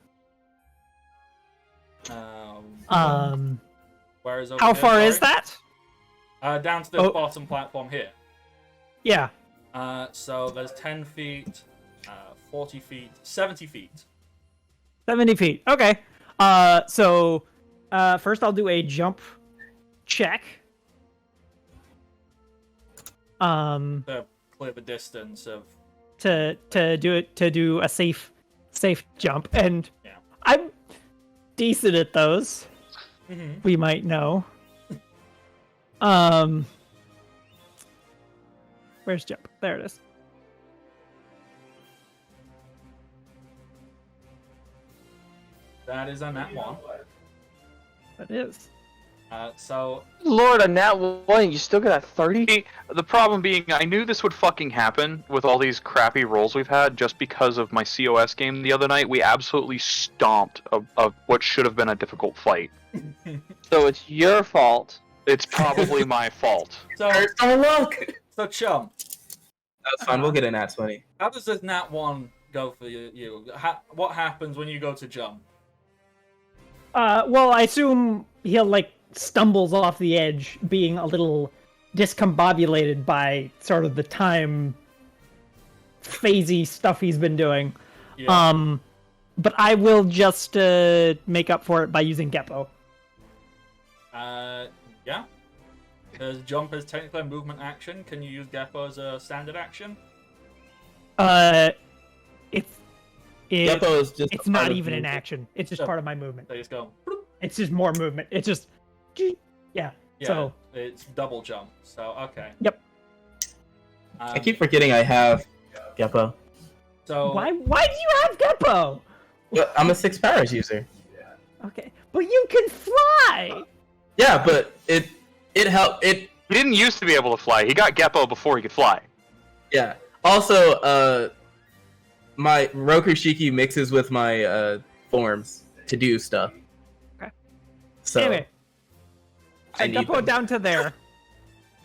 Where is over How here, far is sorry? that? Down to this bottom platform here. Yeah. So there's 10 feet, 40 feet, 70 feet. 70 feet. Okay. So first I'll do a jump check. To clear the distance of. To do a safe jump, and Yeah. I'm decent at those. Mm-hmm. We might know. Where's jump? There it is. That is a nat 1. That is. So Lord, on that one, you still got a 30? See, the problem being, I knew this would fucking happen with all these crappy rolls we've had just because of my COS game the other night. We absolutely stomped of what should have been a difficult fight. So it's your fault. It's probably my fault. so Oh look! so Chum, That's fine. We'll get an at 20. how does this nat 1 go for you? What happens when you go to jump? Well, I assume he'll like stumbles off the edge, being a little discombobulated by sort of the time phasey stuff he's been doing. Yeah. But I will just make up for it by using Geppo. Yeah. Because jump is technically a movement action. Can you use Geppo as a standard action? Geppo is just. It's a part not of even an movement. action. It's just Oh. part of my movement. They just go. It's just more movement. It's just, yeah. Yeah, So it's double jump. So okay. Yep. Um, I keep forgetting I have Geppo. So why do you have Geppo? Well, I'm a 6 powers user. Okay, but you can fly. Yeah, but it helped. He didn't used to be able to fly. He got Geppo before he could fly. Yeah. Also, my Rokushiki mixes with my forms to do stuff. Okay. So Anyway, I I need Geppo them. down to there.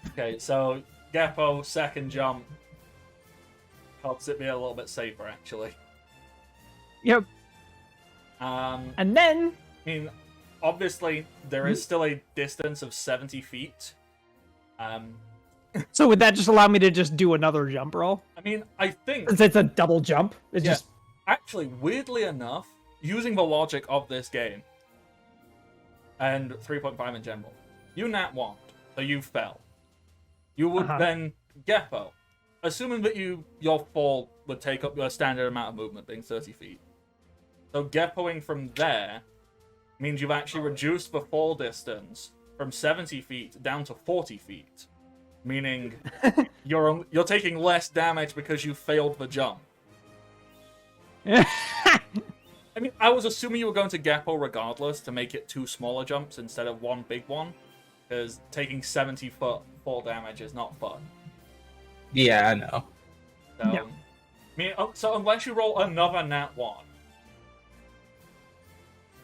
okay, so Geppo second jump helps it be a little bit safer actually. Yep. And then I mean, obviously there is still a distance of 70 feet. so would that just allow me to just do another jump roll? I mean, I think Since it's a double jump, it's Yeah. just actually, weirdly enough, using the logic of this game and 3.5 in general, you nat 1, so you fell. You would then Geppo, assuming that your fall would take up your standard amount of movement, being 30 feet. So Geppoing from there means you've actually reduced the fall distance from 70 feet down to 40 feet, meaning you're taking less damage because you failed the jump. I mean, I was assuming you were going to Geppo regardless to make it 2 smaller jumps instead of 1 big one, because taking 70-foot fall damage is not fun. Yeah, I know. So, Yeah. I mean, so unless you roll another nat 1,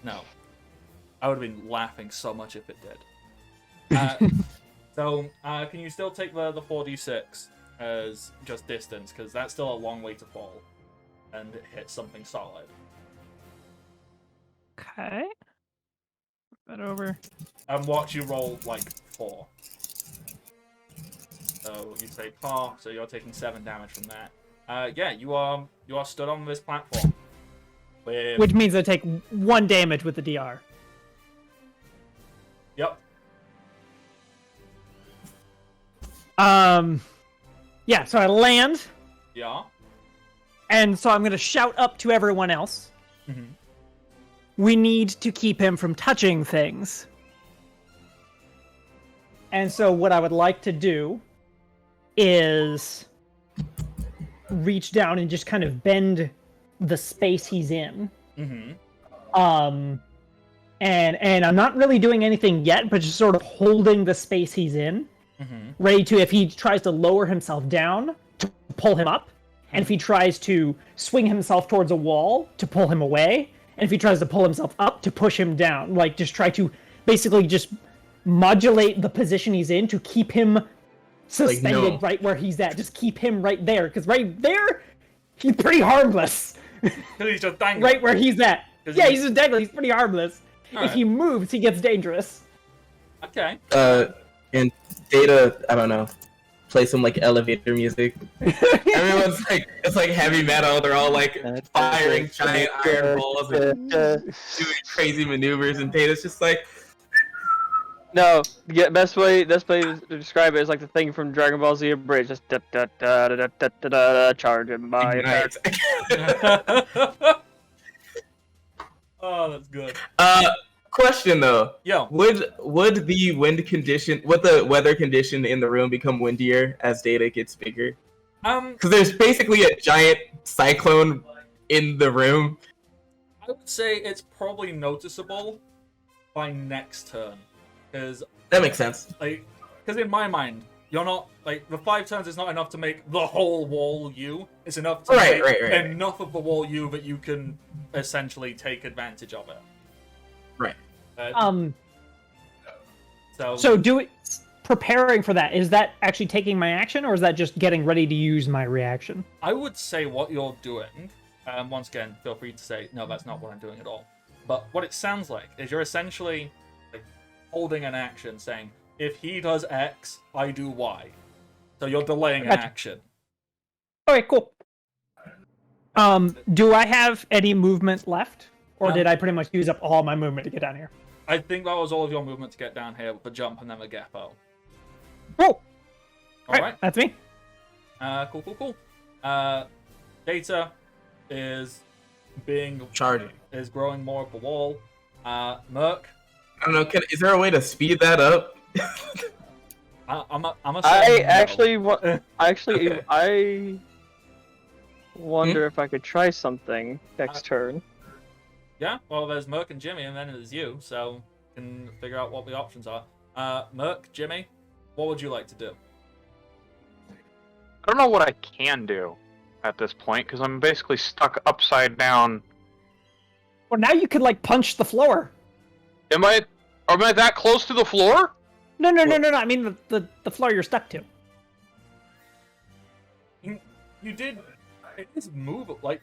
no, I would have been laughing so much if it did. So, can you still take the 4d6 as just distance, because that's still a long way to fall and hit something solid. okay. Put that over. And watch you roll like 4. So you take 4, so you're taking 7 damage from that. Yeah, you are stood on this platform. With... Which means I take 1 damage with the DR. Yep. Yeah, so I land, Yeah. and so I'm gonna shout up to everyone else. Mhm. We need to keep him from touching things. And so what I would like to do is reach down and just kind of bend the space he's in. Mm-hmm. And I'm not really doing anything yet, but just sort of holding the space he's in, ready to, if he tries to lower himself down, to pull him up, and if he tries to swing himself towards a wall, to pull him away, and if he tries to pull himself up, to push him down. Like, just try to basically just modulate the position he's in to keep him suspended right where he's at. Just keep him right there, because right there, he's pretty harmless. He's just dangling. Right where he's at. Yeah, he's just dangling. He's pretty harmless. If he moves, he gets dangerous. Okay. And Data, I don't know, play some like elevator music. Everyone's like, it's like heavy metal. They're all like firing giant iron balls and doing crazy maneuvers, and Data's just like. No, best way to describe it is like the thing from Dragon Ball Z Bridge, just da da da da da da da, charging my attack. Oh, that's good. Question though. Yo. Would the weather condition in the room become windier as Data gets bigger? Because there's basically a giant cyclone in the room. I would say it's probably noticeable by next turn. Because that makes sense. Because in my mind, you're not the 5 turns is not enough to make the whole wall you. It's enough to make enough of the wall you that you can essentially take advantage of it. Right. So preparing for that, is that actually taking my action, or is that just getting ready to use my reaction? I would say what you're doing. Once again, feel free to say no. That's not what I'm doing at all. But what it sounds like is you're essentially holding an action, saying, if he does X, I do Y. So you're delaying an action. Okay, cool. Do I have any movement left? Or did I pretty much use up all my movement to get down here? I think that was all of your movement to get down here with the jump and then the Geppo. Cool. Alright. That's me. Cool. Data is charging. Is growing more of the wall. Merc. I don't know. Is there a way to speed that up? I wonder if I could try something next turn. Yeah, well, there's Merc and Jimmy, and then there's you, so you can figure out what the options are. Merc, Jimmy, what would you like to do? I don't know what I can do at this point, because I'm basically stuck upside down. Well, now you could, punch the floor. Am I that close to the floor? No. I mean the floor you're stuck to. You did. It is movable.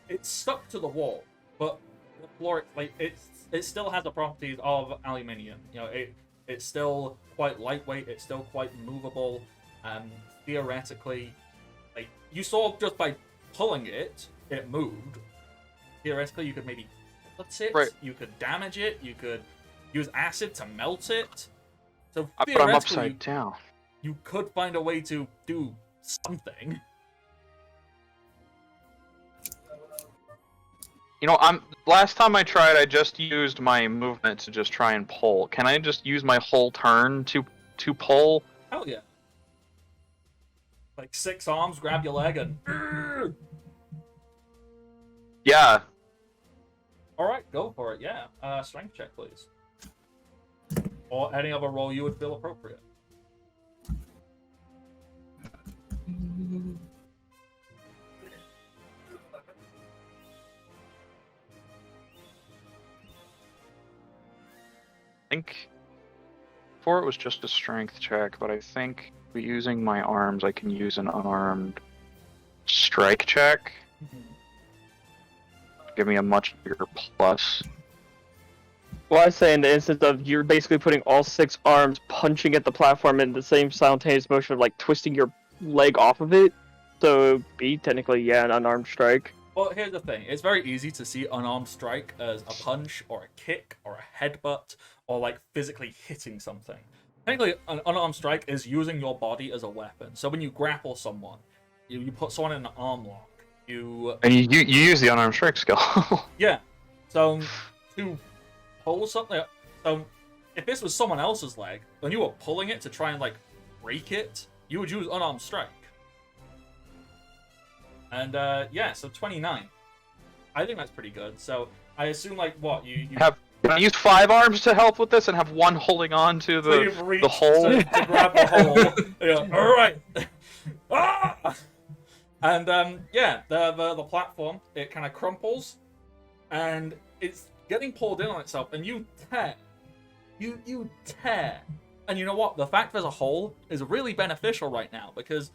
It's stuck to the wall, but the floor, it still has the properties of aluminium. It's still quite lightweight. It's still quite movable. Theoretically, you saw just by pulling it, it moved. Theoretically, you could maybe hurt it. Right. You could damage it. You could use acid to melt it. So but I'm upside down. You could find a way to do something. Last time I tried, I just used my movement to just try and pull. Can I just use my whole turn to pull? Hell yeah. 6 arms, grab your leg, and... Yeah. Alright, go for it, yeah. Strength check, please. Or any other roll you would feel appropriate. I think before it was just a strength check, but I think using my arms, I can use an unarmed strike check. Give me a much bigger plus. Well, I say in the instance of you're basically putting all 6 arms punching at the platform in the same simultaneous motion of twisting your leg off of it. So it would be technically, an unarmed strike. Well, here's the thing. It's very easy to see unarmed strike as a punch, or a kick, or a headbutt, or physically hitting something. Technically, an unarmed strike is using your body as a weapon. So when you grapple someone, you put someone in an arm lock. You use the unarmed strike skill. Yeah. So to pull something, so if this was someone else's leg, and you were pulling it to try and, like, break it, you would use unarmed strike. And, yeah, so 29. I think that's pretty good. So, I assume, like, what, you... Can I use 5 arms to help with this and have one holding on to the hole? To grab the hole. Yeah, alright! Ah! And, yeah, the platform, it kind of crumples, and it's getting pulled in on itself, and you tear. You tear. And you know what? The fact there's a hole is really beneficial right now, because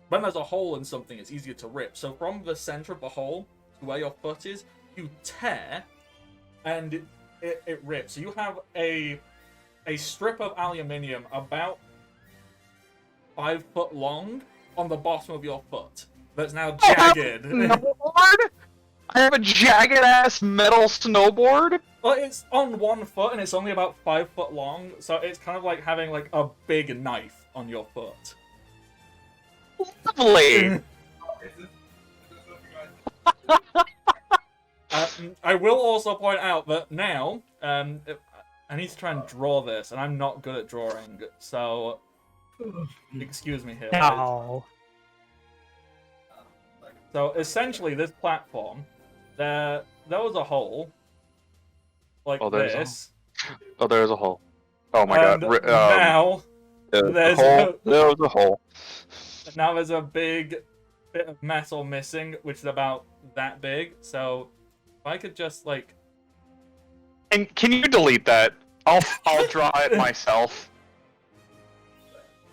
when there's a hole in something, it's easier to rip. So from the center of the hole to where your foot is, you tear, and it rips. So you have a strip of aluminium about 5 foot long on the bottom of your foot that's now jagged. Snowboard? I have a jagged-ass metal snowboard? Well, it's on one foot and it's only about 5 foot long, so it's kind of like having like a big knife on your foot. Lovely! I will also point out that now, I need to try and draw this, and I'm not good at drawing, so excuse me here. No. So essentially, this platform, there was a hole like this. Oh, there's a hole. Oh my And god. now there's there was a hole. now there's a big bit of metal missing, which is about that big. So if I could just like, And can you delete that? I'll draw it myself.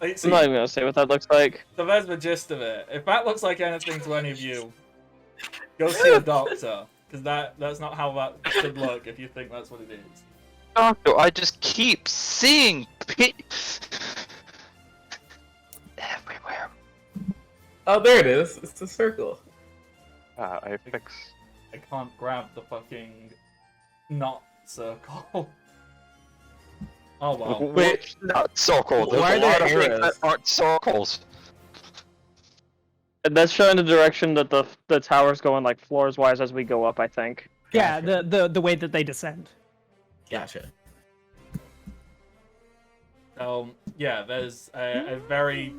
like, I'm not even gonna say what that looks like. so there's the gist of it. If that looks like anything to any of you, go see a doctor, because that's not how that should look if you think that's what it is. Doctor, I just keep seeing everywhere. Oh, there it is. It's a circle. I fix. I can't grab the fucking not circle. Oh well. Wait, Not circle. There's Why a are there lot of things arrows? that aren't circles. And that's showing the direction that the tower's going, like floors wise, as we go up. I think. Yeah, the way that they descend. Gotcha. So yeah, there's a very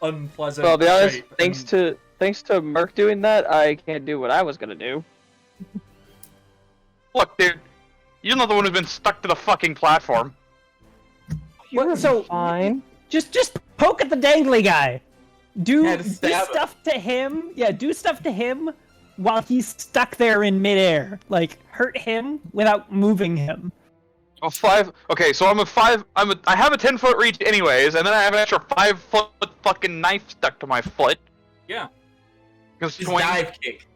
unpleasant. So I'll be honest. shape Thanks to Merc doing that, I can't do what I was gonna do. Look, dude. You're not the one who's been stuck to the fucking platform. You're so- fine. Just poke at the dangly guy. Do Yeah, just stab him. stuff to him. Yeah, do stuff to him while he's stuck there in midair. Like hurt him without moving him. Oh, 5. Okay, so I have a 10-foot reach anyways, and then I have an extra 5-foot fucking knife stuck to my foot. Yeah. Because Just dive kick.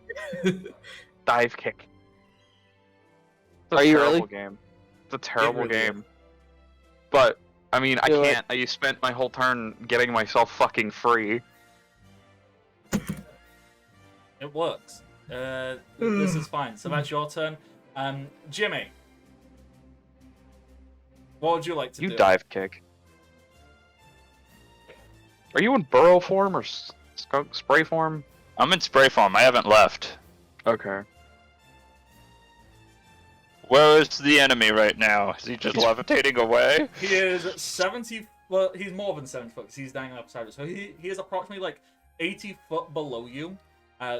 dive kick. It's a Are you terrible really? game. It's a terrible really is. game. But I mean, I Do it. can't. I spent my whole turn getting myself fucking free. It works. This is fine. So that's your turn. Jimmy, what would you like to You do? dive kick. Are you in burrow form or skunk spray form? I'm in spray form. I haven't left. Okay. Where is the enemy right now? Is he just levitating away? He is 70. Well, he's more than 70 foot because he's dangling upside down. So he is approximately like 80 foot below you.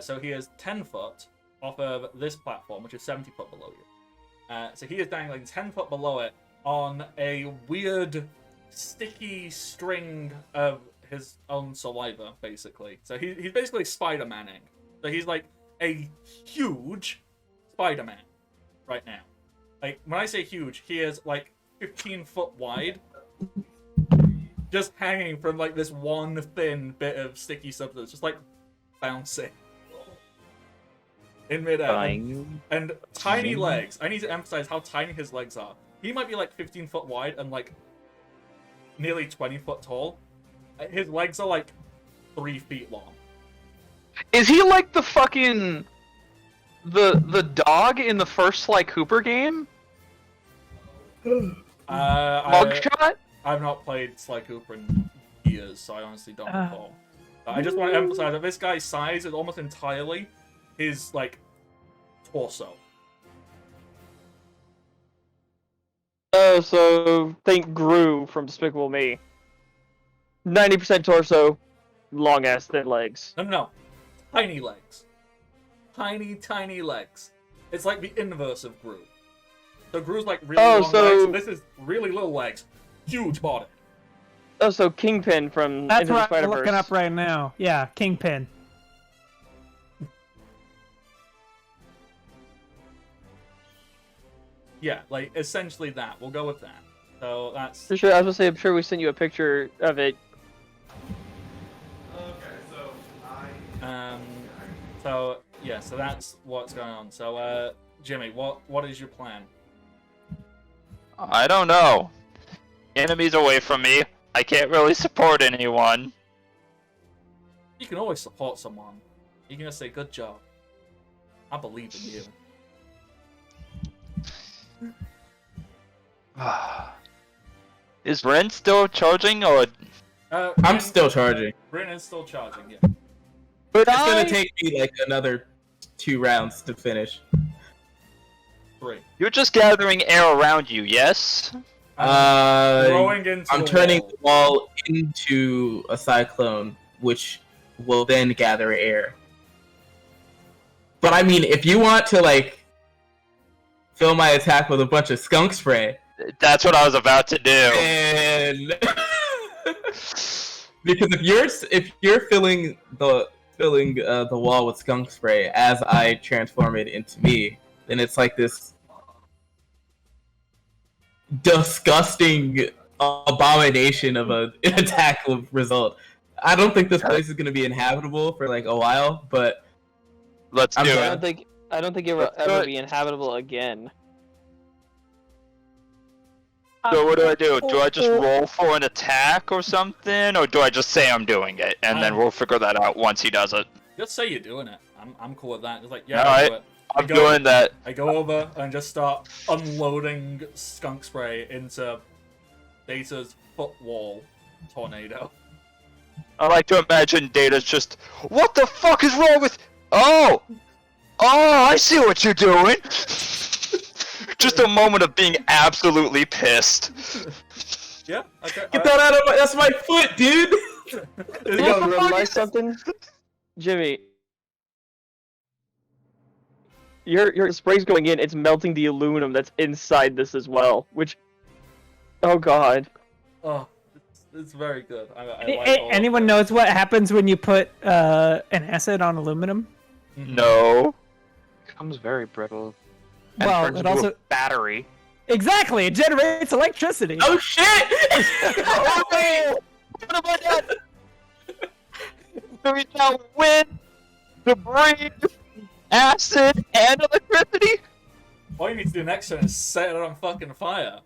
So he is 10 foot off of this platform, which is 70 foot below you. So he is dangling 10 foot below it on a weird sticky string of his own saliva, basically. So he's basically Spider-Manning. So he's like a huge Spider-Man right now. Like, when I say huge, he is like 15 foot wide, just hanging from like this one thin bit of sticky substance, just like bouncing in midair. And tiny legs. I need to emphasize how tiny his legs are. He might be like 15 foot wide and like nearly 20 foot tall. His legs are like 3 feet long. Is he like the fucking the dog in the first Sly Cooper game? Mugshot? I've not played Sly Cooper in years, so I honestly don't recall. But I just want to emphasize that this guy's size is almost entirely his, like, torso. Oh, so think Gru from Despicable Me. 90% torso, long ass thin legs. No. Tiny legs. Tiny legs. It's like the inverse of Gru. So Gru's like really long legs. This is really little legs. Huge body. Oh, so Kingpin from That's Into the what I'm Spider-Verse. looking up right now. Yeah, Kingpin. Yeah, like essentially that. We'll go with that. So that's For sure, I was gonna say, I'm sure we sent you a picture of it. So yeah, so that's what's going on. So Jimmy, what is your plan? I don't know. Enemies away from me. I can't really support anyone. You can always support someone. You can just say good job. I believe in you. Is Ren still charging, or I'm still charging. Bryn is still charging, yeah. But It's gonna take me like another 2 rounds to finish. 3. you're just gathering air around you? Yes. Throwing into I'm the turning wall. the wall into a cyclone, which will then gather air. But I mean, if you want to like fill my attack with a bunch of skunk spray, That's what I was about to do. and because if you're filling the wall with skunk spray as I transform it into me, then it's like this disgusting abomination of an attack result. I don't think this place is going to be inhabitable for like a while, but Let's I'm do glad. it. I don't think it will Let's do ever it. be inhabitable again. So what do? Do I just roll for an attack or something, or do I just say I'm doing it, and then we'll figure that out once he does it? Just say you're doing it. I'm cool with that. Just like, yeah, All I'll right. do it. I'm doing that. I go over and just start unloading skunk spray into Data's foot wall tornado. I like to imagine Data's just, what the fuck is wrong with? Oh, I see what you're doing. Just a moment of being absolutely pissed. Yeah, okay. Get that out of my— that's my foot, dude! There you You go. realize something? Jimmy. Your spray's going in, it's melting the aluminum that's inside this as well, which... Oh god. Oh, it's very good. I like all of Anyone it. knows what happens when you put an acid on aluminum? No. Becomes very brittle. And Well, turns it into also a battery. exactly it generates electricity. Oh shit! Oh, wait! What have I done? There is now wind, debris, acid, and electricity? All you need to do next turn is set it on fucking fire.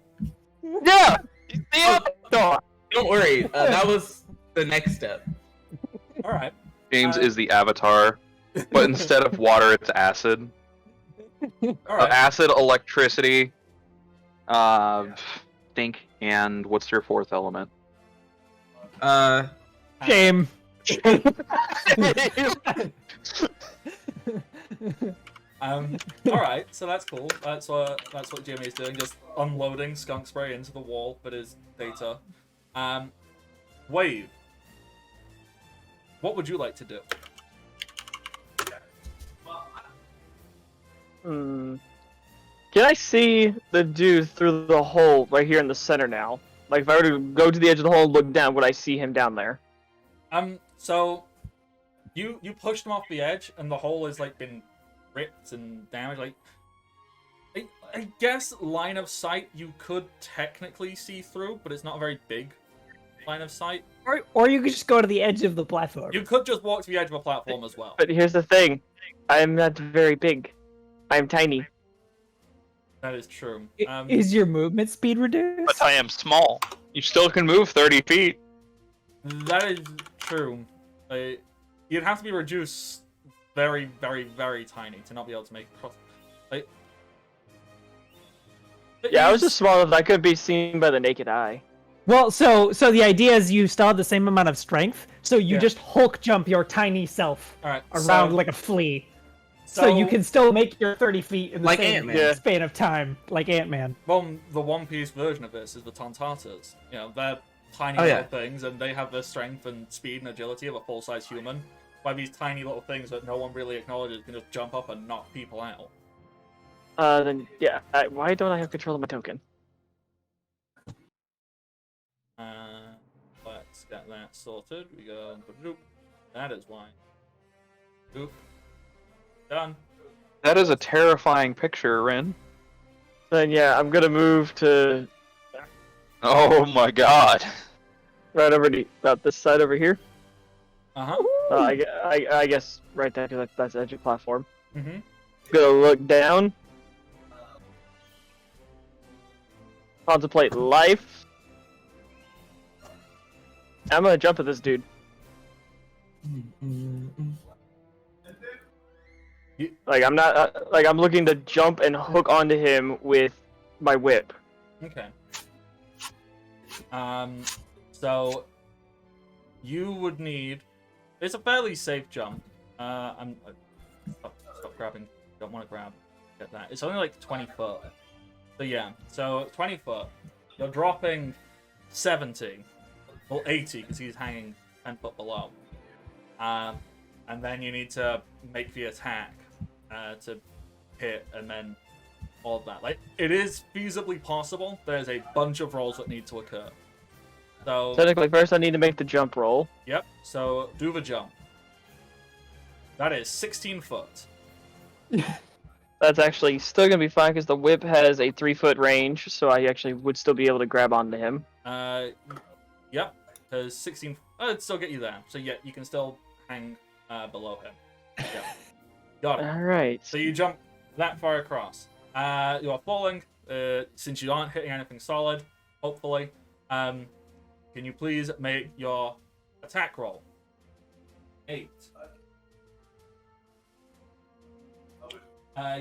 Yeah! It's the Avatar! Don't worry, that was the next step. Alright. James is the avatar, but instead of water, it's acid. Alright. Acid, electricity, stink, and what's your fourth element? Shame. Alright, so that's cool. That's what Jimmy's doing, just unloading skunk spray into the wall, but is Data. Wave. What would you like to do? Hmm. Can I see the dude through the hole right here in the center now? Like, if I were to go to the edge of the hole and look down, would I see him down there? So you pushed him off the edge, and the hole has like been ripped and damaged. Like, I guess line of sight you could technically see through, but it's not a very big line of sight. Or you could just go to the edge of the platform. You could just walk to the edge of a platform as well. But here's the thing. I am not very big. I'm tiny. That is true. Is your movement speed reduced? But I am small. You still can move 30 feet. That is true. You'd have to be reduced very, very, very tiny to not be able to make cross. But Yeah, I was you- just small enough that I could be seen by the naked eye. Well, so the idea is you still have the same amount of strength, so you Yeah. just Hulk jump your tiny self All right. around so, like a flea. So you can still make your 30 feet in the Like same Ant-Man. span of time, like Ant-Man. Well, the One Piece version of this is the Tontatas. You know, they're tiny Oh, little yeah. things, and they have the strength and speed and agility of a full-size human. By these tiny little things that no one really acknowledges can just jump up and knock people out. Then yeah. Why don't I have control of my token? Let's get that sorted. We go. Boop. That is why. Boop. Done. That is a terrifying picture, Rin. Then yeah, I'm gonna move to Oh my god. right over to about this side over here. Uh-huh. I guess right there because that's the edge of platform. Mm-hmm. Gonna look down. Contemplate life. I'm gonna jump at this dude. Like I'm not like I'm looking to jump and hook onto him with my whip. Okay. So you would need. It's a fairly safe jump. Stop grabbing. Don't want to grab. Get that. It's only like 20 foot. So yeah. So 20 foot. You're dropping 70, well 80 because he's hanging 10 foot below. And then you need to make the attack to hit, and then all of that. Like, it is feasibly possible. There's a bunch of rolls that need to occur. So Technically, first I need to make the jump roll. yep. So do the jump. That is 16 foot. That's actually still gonna be fine because the whip has a 3-foot range, so I actually would still be able to grab onto him. Yep. Because 16. It'd still get you there. So yeah, you can still hang below him. Yeah. Got it. All right. So you jump that far across. You are falling. Since you aren't hitting anything solid, hopefully. Can you please make your attack roll? 8.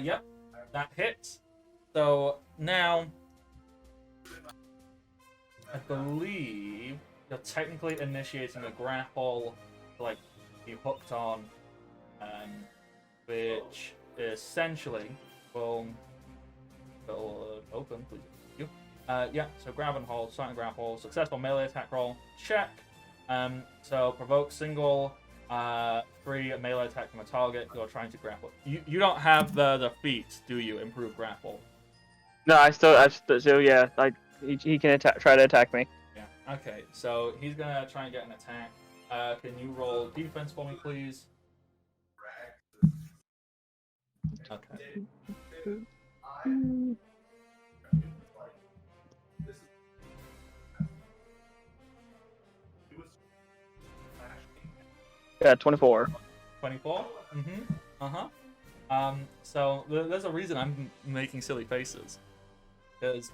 Yep, that hits. So now, I believe you're technically initiating a grapple, like you hooked on, which essentially will open, please. You. Yeah, so grab and hold, starting grapple, successful melee attack roll, check. So provoke single free melee attack from a target you're trying to grapple. You don't have the feat, do you? Improve grapple. No, so yeah, like he can try to attack me. Yeah. Okay. So he's gonna try and get an attack. Can you roll defense for me, please? Okay. Yeah, 24. 24? Mm-hmm. Uh-huh. So there's a reason I'm making silly faces. Because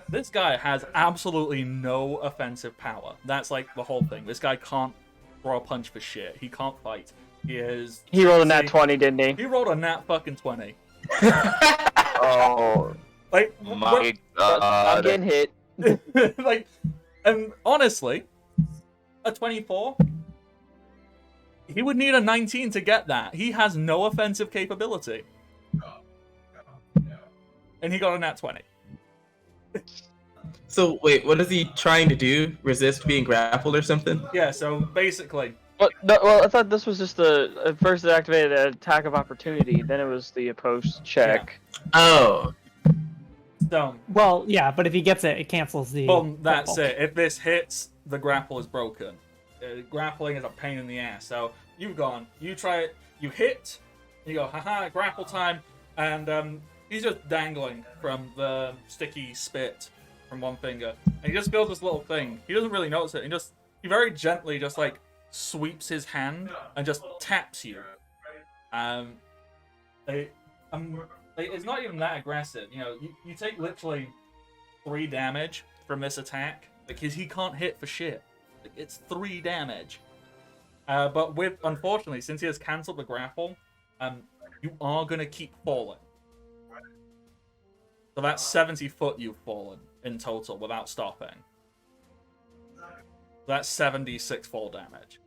this guy has absolutely no offensive power. That's like the whole thing. This guy can't throw a punch for shit. He can't fight. He rolled a nat 20, didn't he? He rolled a nat fucking 20. Oh Like, my I'm god. getting hit. like, and honestly, a 24, he would need a 19 to get that. He has no offensive capability. And he got a nat 20. So wait, what is he trying to do? Resist being grappled or something? Yeah, so basically, Well, I thought this was just the first it activated an attack of opportunity, then it was the opposed check. Oh, so, Well, yeah, but if he gets it, it cancels the. well, that's grapple. it. If this hits, the grapple is broken. Grappling is a pain in the ass. So you've gone, you try it, you hit, you go, haha, grapple time, and he's just dangling from the sticky spit from one finger. And he just feels this little thing. He doesn't really notice it. He very gently just like sweeps his hand and just taps you. It's not even that aggressive. You know, you take literally 3 damage from this attack because he can't hit for shit. Like, it's 3 damage. But unfortunately, since he has cancelled the grapple, you are gonna keep falling. So that's 70 foot you've fallen in total without stopping. That's 76 fall damage.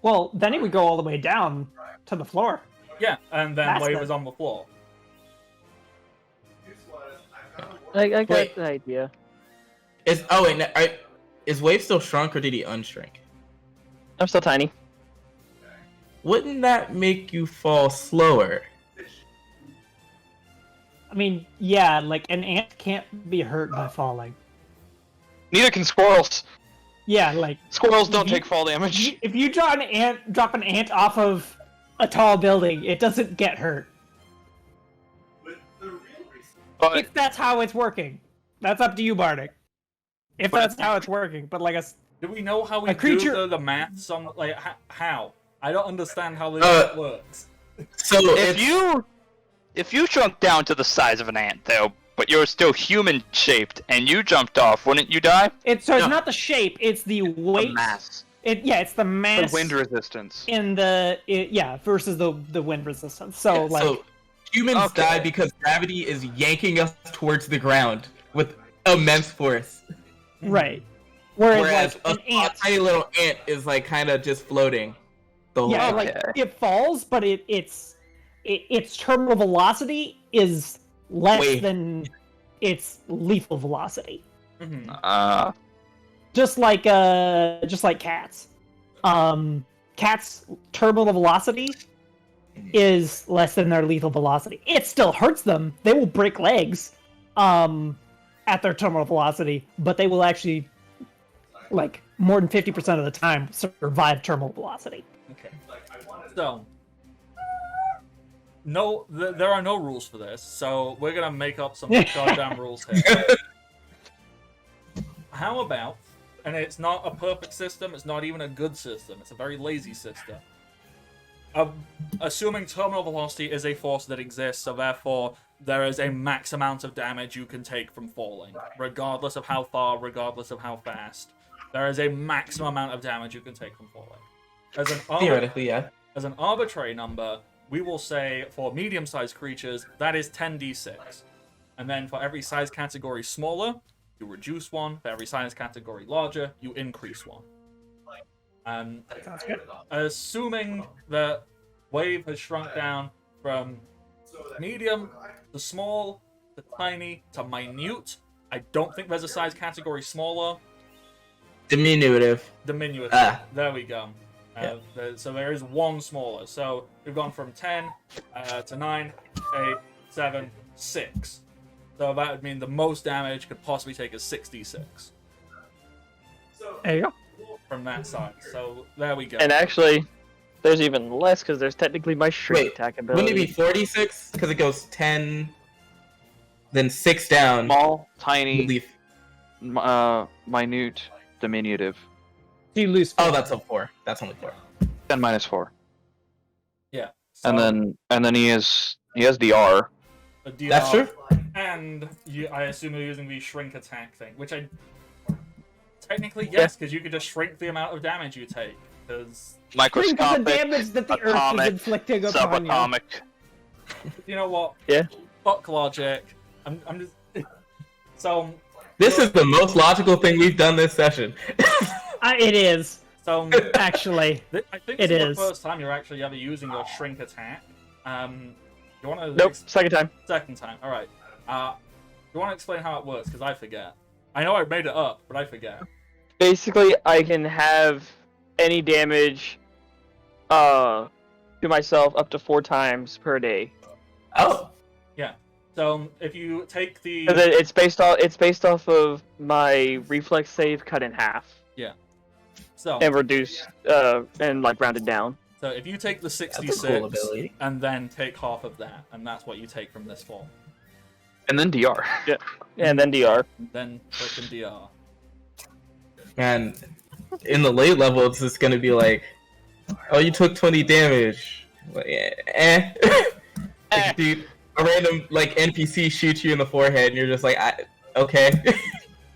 Well, then he would go all the way down to the floor. Yeah, and then That's Wave the- was on the floor. I got Wait. the idea. Is Wave still shrunk or did he unshrink? I'm still tiny. Wouldn't that make you fall slower? I mean, yeah, like an ant can't be hurt by falling. Neither can squirrels. Yeah, like Squirrels don't You- take fall damage. if you drop an ant off of a tall building, it doesn't get hurt. But If that's how it's working, that's up to you, Bardic. If that's how it's working, but like Do we know how we A creature- do the maths on, like, how? I don't understand how this Uh, works. So If you shrunk down to the size of an ant, though, but you're still human-shaped, and you jumped off, wouldn't you die? it's No. not the shape, it's the the weight. mass. It's the The mass wind resistance. in versus the wind resistance. So humans Okay. die because gravity is yanking us towards the ground with immense force. right. Whereas, Whereas like an ant, tiny little ant is like kind of just floating. The whole yeah, time. like it falls, but its terminal velocity is less Wait. than its lethal velocity. Mhm. Just like cats. Cats' terminal velocity is less than their lethal velocity. It still hurts them. They will break legs at their terminal velocity, but they will actually, like, more than 50% of the time survive terminal velocity. Okay. So, there are no rules for this, so we're gonna make up some goddamn rules here. How about, and it's not a perfect system, it's not even a good system, it's a very lazy system. Assuming terminal velocity is a force that exists, so therefore there is a max amount of damage you can take from falling, regardless of how far, regardless of how fast. There is a maximum amount of damage you can take from falling. Theoretically, yeah. As an arbitrary number, we will say for medium-sized creatures, that is 10d6. And then for every size category smaller, you reduce one. For every size category larger, you increase one. Sounds good. Assuming that Wave has shrunk down from medium to small to tiny to minute, I don't think there's a size category smaller. Diminutive. Diminutive. Ah. There we go. So there is one smaller. So we've gone from 10 to 9, 8, 7, 6. So that would mean the most damage could possibly take is 66 There you go. from that side. So there we go. And actually, there's even less because there's technically my shrink Wait, attack ability. Wouldn't it be 46? Because it goes 10, then 6 down. Small, tiny, Leaf. minute, diminutive. So you lose. Oh, that's a 4. That's only 4. 10 minus 4. Yeah. And then he has DR. a DR, That's true. And I assume you're using the shrink attack thing, which I technically yes, because you could just shrink the amount of damage you take. Because Think of the Microscopic, damage that the Earth is atomic, inflicting upon you. subatomic. you know what? Yeah. Fuck logic. I'm just so This is the most logical thing we've done this session. It is so. actually. I think It this is is. the first time you're actually ever using your shrink attack. You want to Nope, second time. second time? All right. You want to explain how it works? Because I forget. I know I made it up, but I forget. Basically, I can have any damage to myself up to 4 times per day. Oh. So if you take the 'Cause it's based off of my reflex save cut in half and reduced and like rounded down. So if you take the That's a 66 cool ability. and then take half of that, and that's what you take from this form, And then DR. And then DR. then frickin' DR. Man, in the late level, it's just gonna be like, oh, you took 20 damage. Like, Like, dude, a random like NPC shoots you in the forehead, and you're just like, okay.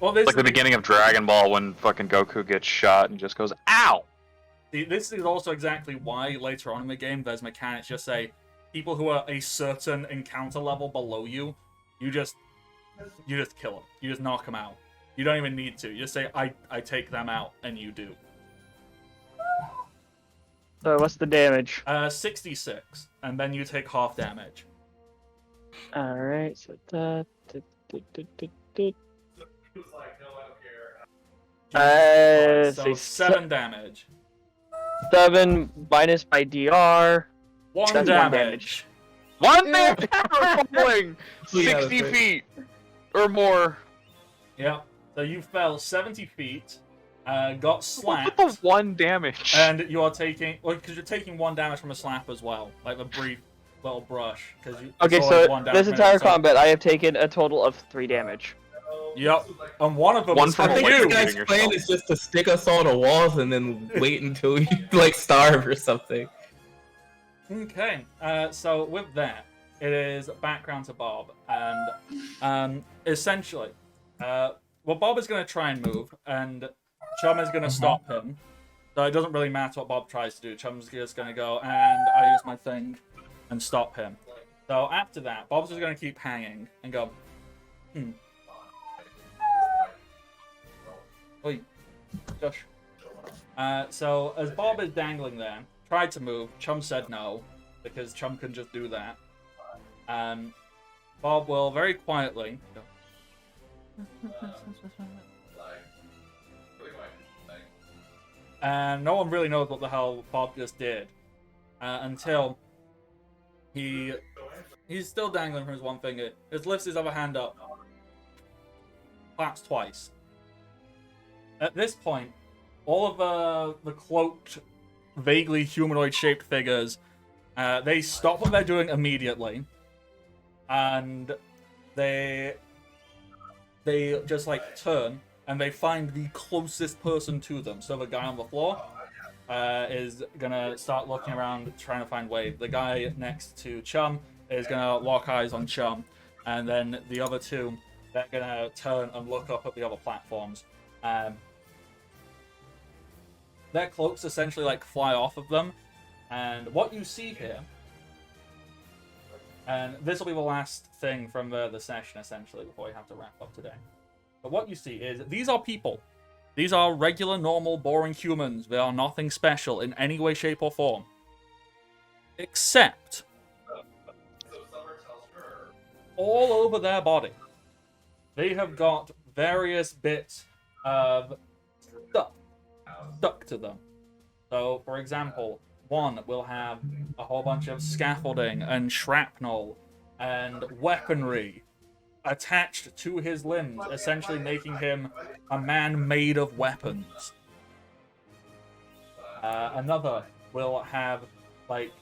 Well, this Like the beginning of Dragon Ball when fucking Goku gets shot and just goes, ow! this is also exactly why later on in the game there's mechanics just say people who are a certain encounter level below you, you just kill them. You just knock them out. You don't even need to. You just say I take them out, and you do. So what's the damage? 66, and then you take half damage. All right, so that. So 7 damage. 7 minus my DR. 1 That's damage. 1 damage for falling 60 Yeah, feet or more. Yeah. So you fell 70 feet, got slapped, What the 1 damage? and you are taking, well, because you're taking 1 damage from a slap as well, like a brief little brush. Because you. Okay, it's so always 1 damage this per entire minute, so- combat, I have taken a total of 3 damage. Yep. And one of them One was from from I think you. this guy's Yourself. plan is just to stick us all to walls and then wait until we like starve or something. Okay, so with that, it is background to Bob, and essentially, well, Bob is going to try and move, and Chum is going to stop him. So it doesn't really matter what Bob tries to do. Chum's just going to go, and I use my thing and stop him. So after that, Bob's just going to keep hanging and go, Oi, Josh. So as Bob is dangling there, tried to move. Chum said no, because Chum can just do that. Bob will very quietly go. And no one really knows what the hell Bob just did until he's still dangling from his one finger. Just lifts his other hand up, claps twice. At this point, all of the cloaked, vaguely humanoid-shaped figures, they stop what they're doing immediately, and they just like turn and they find the closest person to them. So the guy on the floor is gonna start looking around, trying to find Wade. The guy next to Chum is gonna lock eyes on Chum, and then the other two, they're gonna turn and look up at the other platforms. Their cloaks essentially like fly off of them, and what you see here, and this will be the last thing from the session essentially before we have to wrap up today. But what you see is these are people. These are regular, normal, boring humans. They are nothing special in any way, shape, or form. Except all over their body, they have got various bits of stuck to them. So, for example, one will have a whole bunch of scaffolding and shrapnel and weaponry attached to his limbs, essentially making him a man made of weapons. Another will have, like,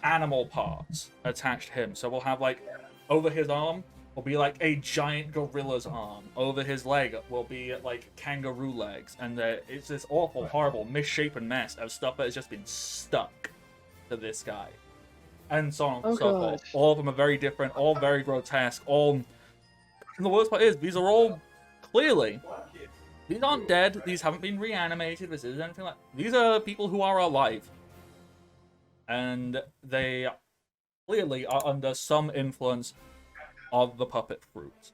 animal parts attached to him. So we'll have, like, over his arm will be, like, a giant gorilla's arm. Over his leg will be, like, kangaroo legs. And it's this awful, horrible, misshapen mess of stuff that has just been stuck to this guy. And so on and so forth. All of them are very different, all very grotesque, all... And the worst part is, these are all, clearly, these aren't dead, these haven't been reanimated, this isn't anything like... These are people who are alive. And they clearly are under some influence of the puppet fruit.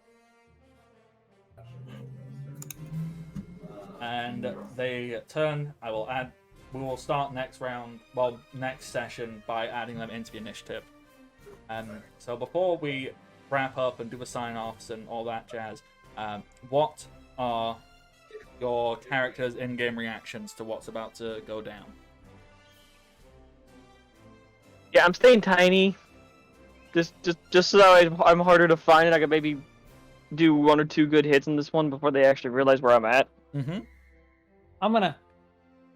And they turn, we will start next round, well, next session by adding them into the initiative. So before we wrap up and do the sign-offs and all that jazz, what are your characters' in-game reactions to what's about to go down? Yeah, I'm staying tiny. Just so that I'm harder to find, and I can maybe do 1 or 2 good hits in this one before they actually realize where I'm at. Mm-hmm.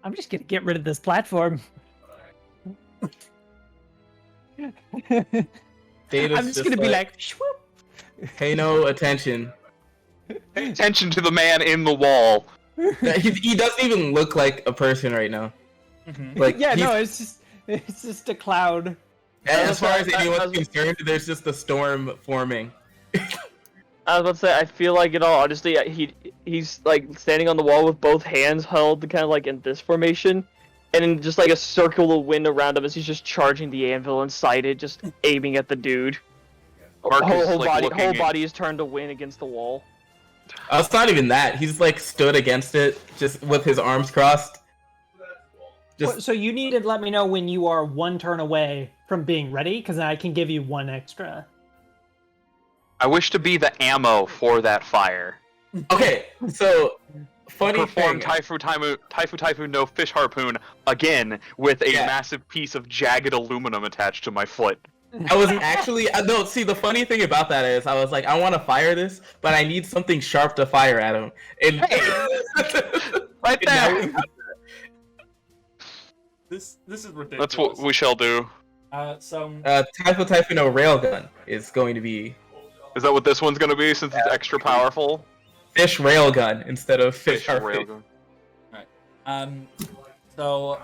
I'm just gonna get rid of this platform. Data's I'm just gonna be like, shwoop. pay no attention. Pay attention to the man in the wall. He doesn't even look like a person right now. Mm-hmm. Like, Yeah, he's- no, it's just a cloud. as far as anyone's concerned, there's just a storm forming. I was about to say, I feel like in all honesty, he's like standing on the wall with both hands held kind of like in this formation, and then just like a circle of wind around him as he's just charging the anvil inside it, just aiming at the dude. Marcus, Whole like, whole body is turned to wind against the wall. It's not even that. He's like stood against it, just with his arms crossed, Just So you need to let me know when you are one turn away from being ready, because I can give you one extra. I wish to be the ammo for that fire. okay. So funny Perform thing. Taifu no fish harpoon again with a Yeah. massive piece of jagged aluminum attached to my foot. I was actually no. See, the funny thing about that is, I was like, I want to fire this, but I need something sharp to fire at him. And Right and now there. we- This is ridiculous. That's what we shall do. So Taifu no railgun is going to be Is that what this one's gonna be since it's extra powerful? fish railgun instead of fish harpoon. railgun. So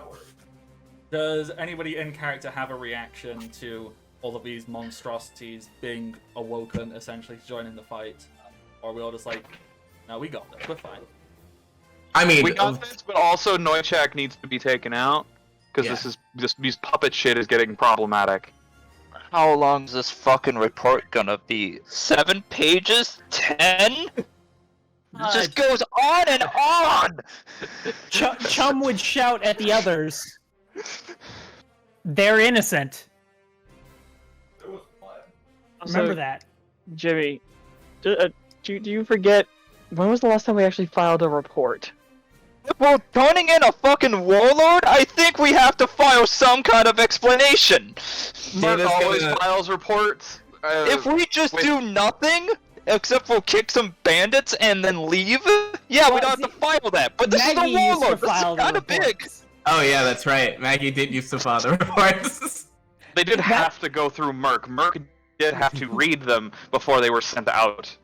does anybody in character have a reaction to all of these monstrosities being awoken, essentially, to join in the fight? Or are we all just like, no, we got this, we're fine. I mean, We got this, but also Noichak needs to be taken out because Yeah. these puppet shit is getting problematic. How long is this fucking report gonna be? 7 pages? 10? It just goes on and on! Chum would shout at the others. They're innocent. Remember that. Jimmy, do you forget, when was the last time we actually filed a report? If we're turning in a fucking warlord, I think we have to file some kind of explanation. Mark Data's always gonna- files reports. If we just wait. do nothing, except for kick some bandits and then leave, yeah, we Well, don't have to file that. But this Maggie is the used to warlord, this is file the kind of big. reports. Oh yeah, that's right. Maggie did used to file the reports. They did have to go through Merc. Merc did have to read them before they were sent out.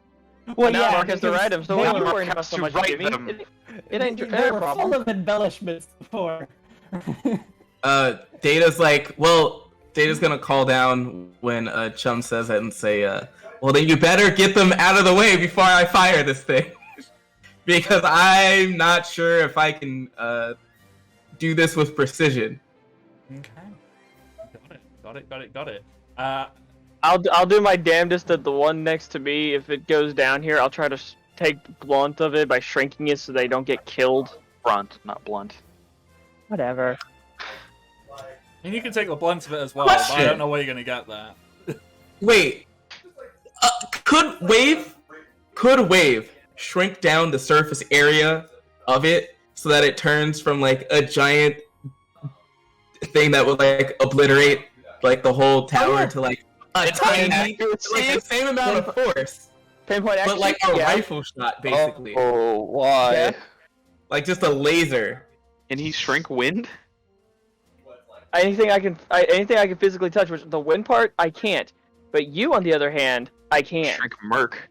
Well, now yeah, Mark has to because write them, so they we're Now not Mark worrying about has so to much, write Jimmy. them. It ain't they your were problem. full of embellishments before. Data's like, well, Data's gonna call down when Chum says it and say, well, then you better get them out of the way before I fire this thing, because I'm not sure if I can do this with precision. Okay. Got it. I'll do my damnedest that the one next to me, if it goes down here, I'll try to take blunt of it by shrinking it so they don't get killed. Brunt, not blunt. Whatever. And you can take the blunt of it as well, but I Question. don't know where you're gonna get that. Wait, could wave shrink down the surface area of it so that it turns from like a giant thing that would like obliterate like the whole tower to like a tiny, like the same amount of force, Pinpoint action. but like a yeah. rifle shot basically, Oh, why? Yeah. like just a laser. Can he shrink wind? Anything I can physically touch, which the wind part I can't. But you, on the other hand, I can. Shrink Merc.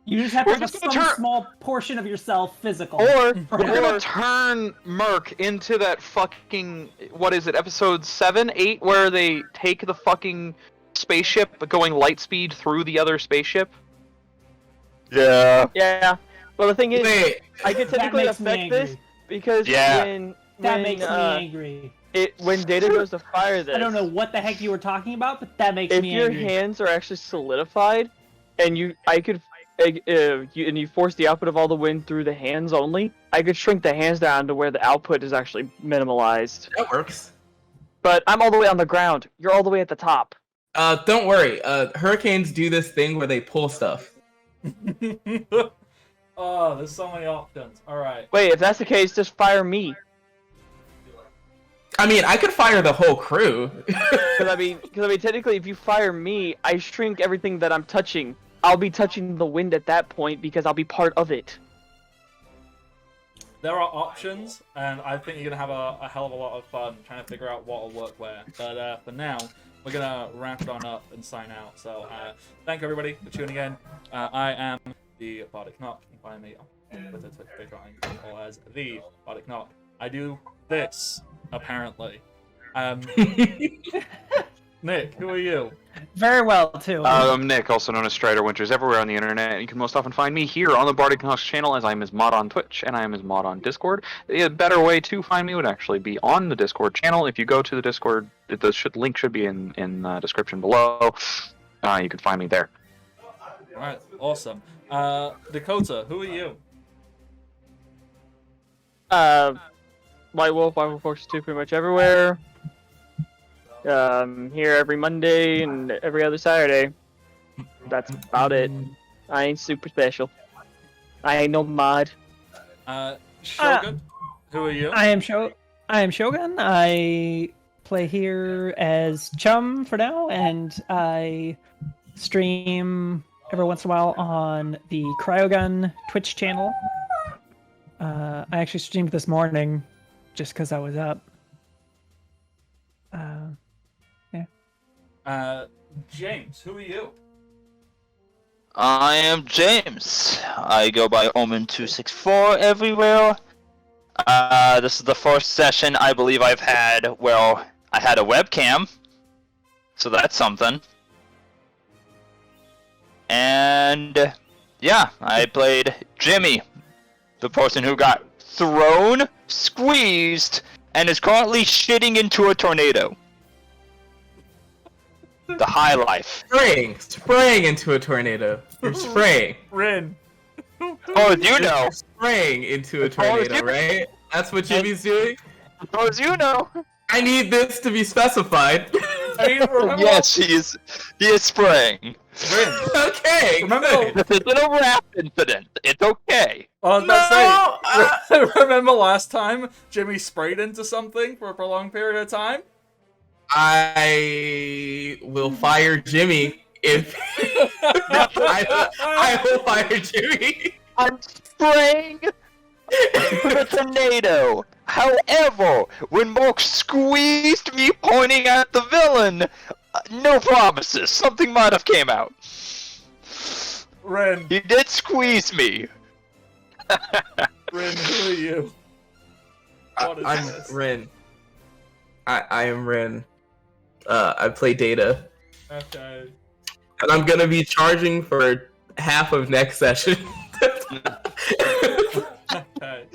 You just have to We're have just gonna some turn- small portion of yourself physical. Or We're gonna turn Merc into that fucking, what is it, episode 7, 8, where they take the fucking spaceship going light speed through the other spaceship? Yeah. yeah. Well, the thing is, Wait, I can That technically makes me affect this angry. because Yeah. That when makes me angry. when Data goes to fire this, I don't know what the heck you were talking about, but that makes if me your angry. hands are actually solidified, and you force the output of all the wind through the hands only, I could shrink the hands down to where the output is actually minimalized. that works. But I'm all the way on the ground. You're all the way at the top. Don't worry. Hurricanes do this thing where they pull stuff. Oh, there's so many options. Alright. Wait, if that's the case, just fire me. I mean, I could fire the whole crew. Because I mean, technically, if you fire me, I shrink everything that I'm touching. I'll be touching the wind at that point because I'll be part of it. There are options, and I think you're gonna have a hell of a lot of fun trying to figure out what will work where. But for now, we're gonna wrap it on up and sign out. So thank you everybody for tuning in. I am the Bardic Knock. You can find me on Twitter, Patreon, or as the Bardic Knock. I do this apparently. Nick, who are you? Very well, too. I'm Nick, also known as Strider Winters, everywhere on the internet. You can most often find me here on the Bardic Knox channel, as I am his mod on Twitch, and I am his mod on Discord. A better way to find me would actually be on the Discord channel. If you go to the Discord, the link should be in the description below. You can find me there. Alright, awesome. Dakota, who are you? White Wolf 42, pretty much everywhere. Here every Monday and every other Saturday. That's about it. I ain't super special. I ain't no mod. Shogun, who are you? I am Shogun. I play here as Chum for now, and I stream every once in a while on the Cryogun Twitch channel. I actually streamed this morning just because I was up. James, who are you? I am James. I go by Omen264 everywhere. This is the first session I believe I've had where I had a webcam, so that's something. And yeah, I played Jimmy, the person who got thrown, squeezed, and is currently shitting into a tornado. The high life. Spraying into a tornado. You're spraying. Rin. Oh, you know. Spraying into a tornado, right? That's what Jimmy's doing? Oh, you know. I need this to be specified. I mean, remember Yes, he is spraying. Rin. Okay. Remember, This isn't a rap incident. It's okay. I was about to say, remember last time Jimmy sprayed into something for a prolonged period of time? I will fire Jimmy if I will fire Jimmy. I'm spraying the tornado. However, when Mark squeezed me pointing at the villain, no promises. Something might have came out. Rin. He did squeeze me. Rin, who are you? What is I'm this? Rin. I am Rin. I play Data. Okay. And I'm gonna be charging for half of next session. Okay.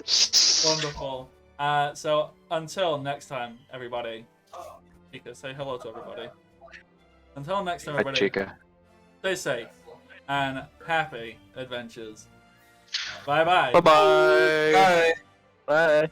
Wonderful. So until next time, everybody. Chica, say hello to everybody. Until next time, Hi, everybody. Chica. Stay safe and happy adventures. Bye bye. Bye-bye. Bye. Bye.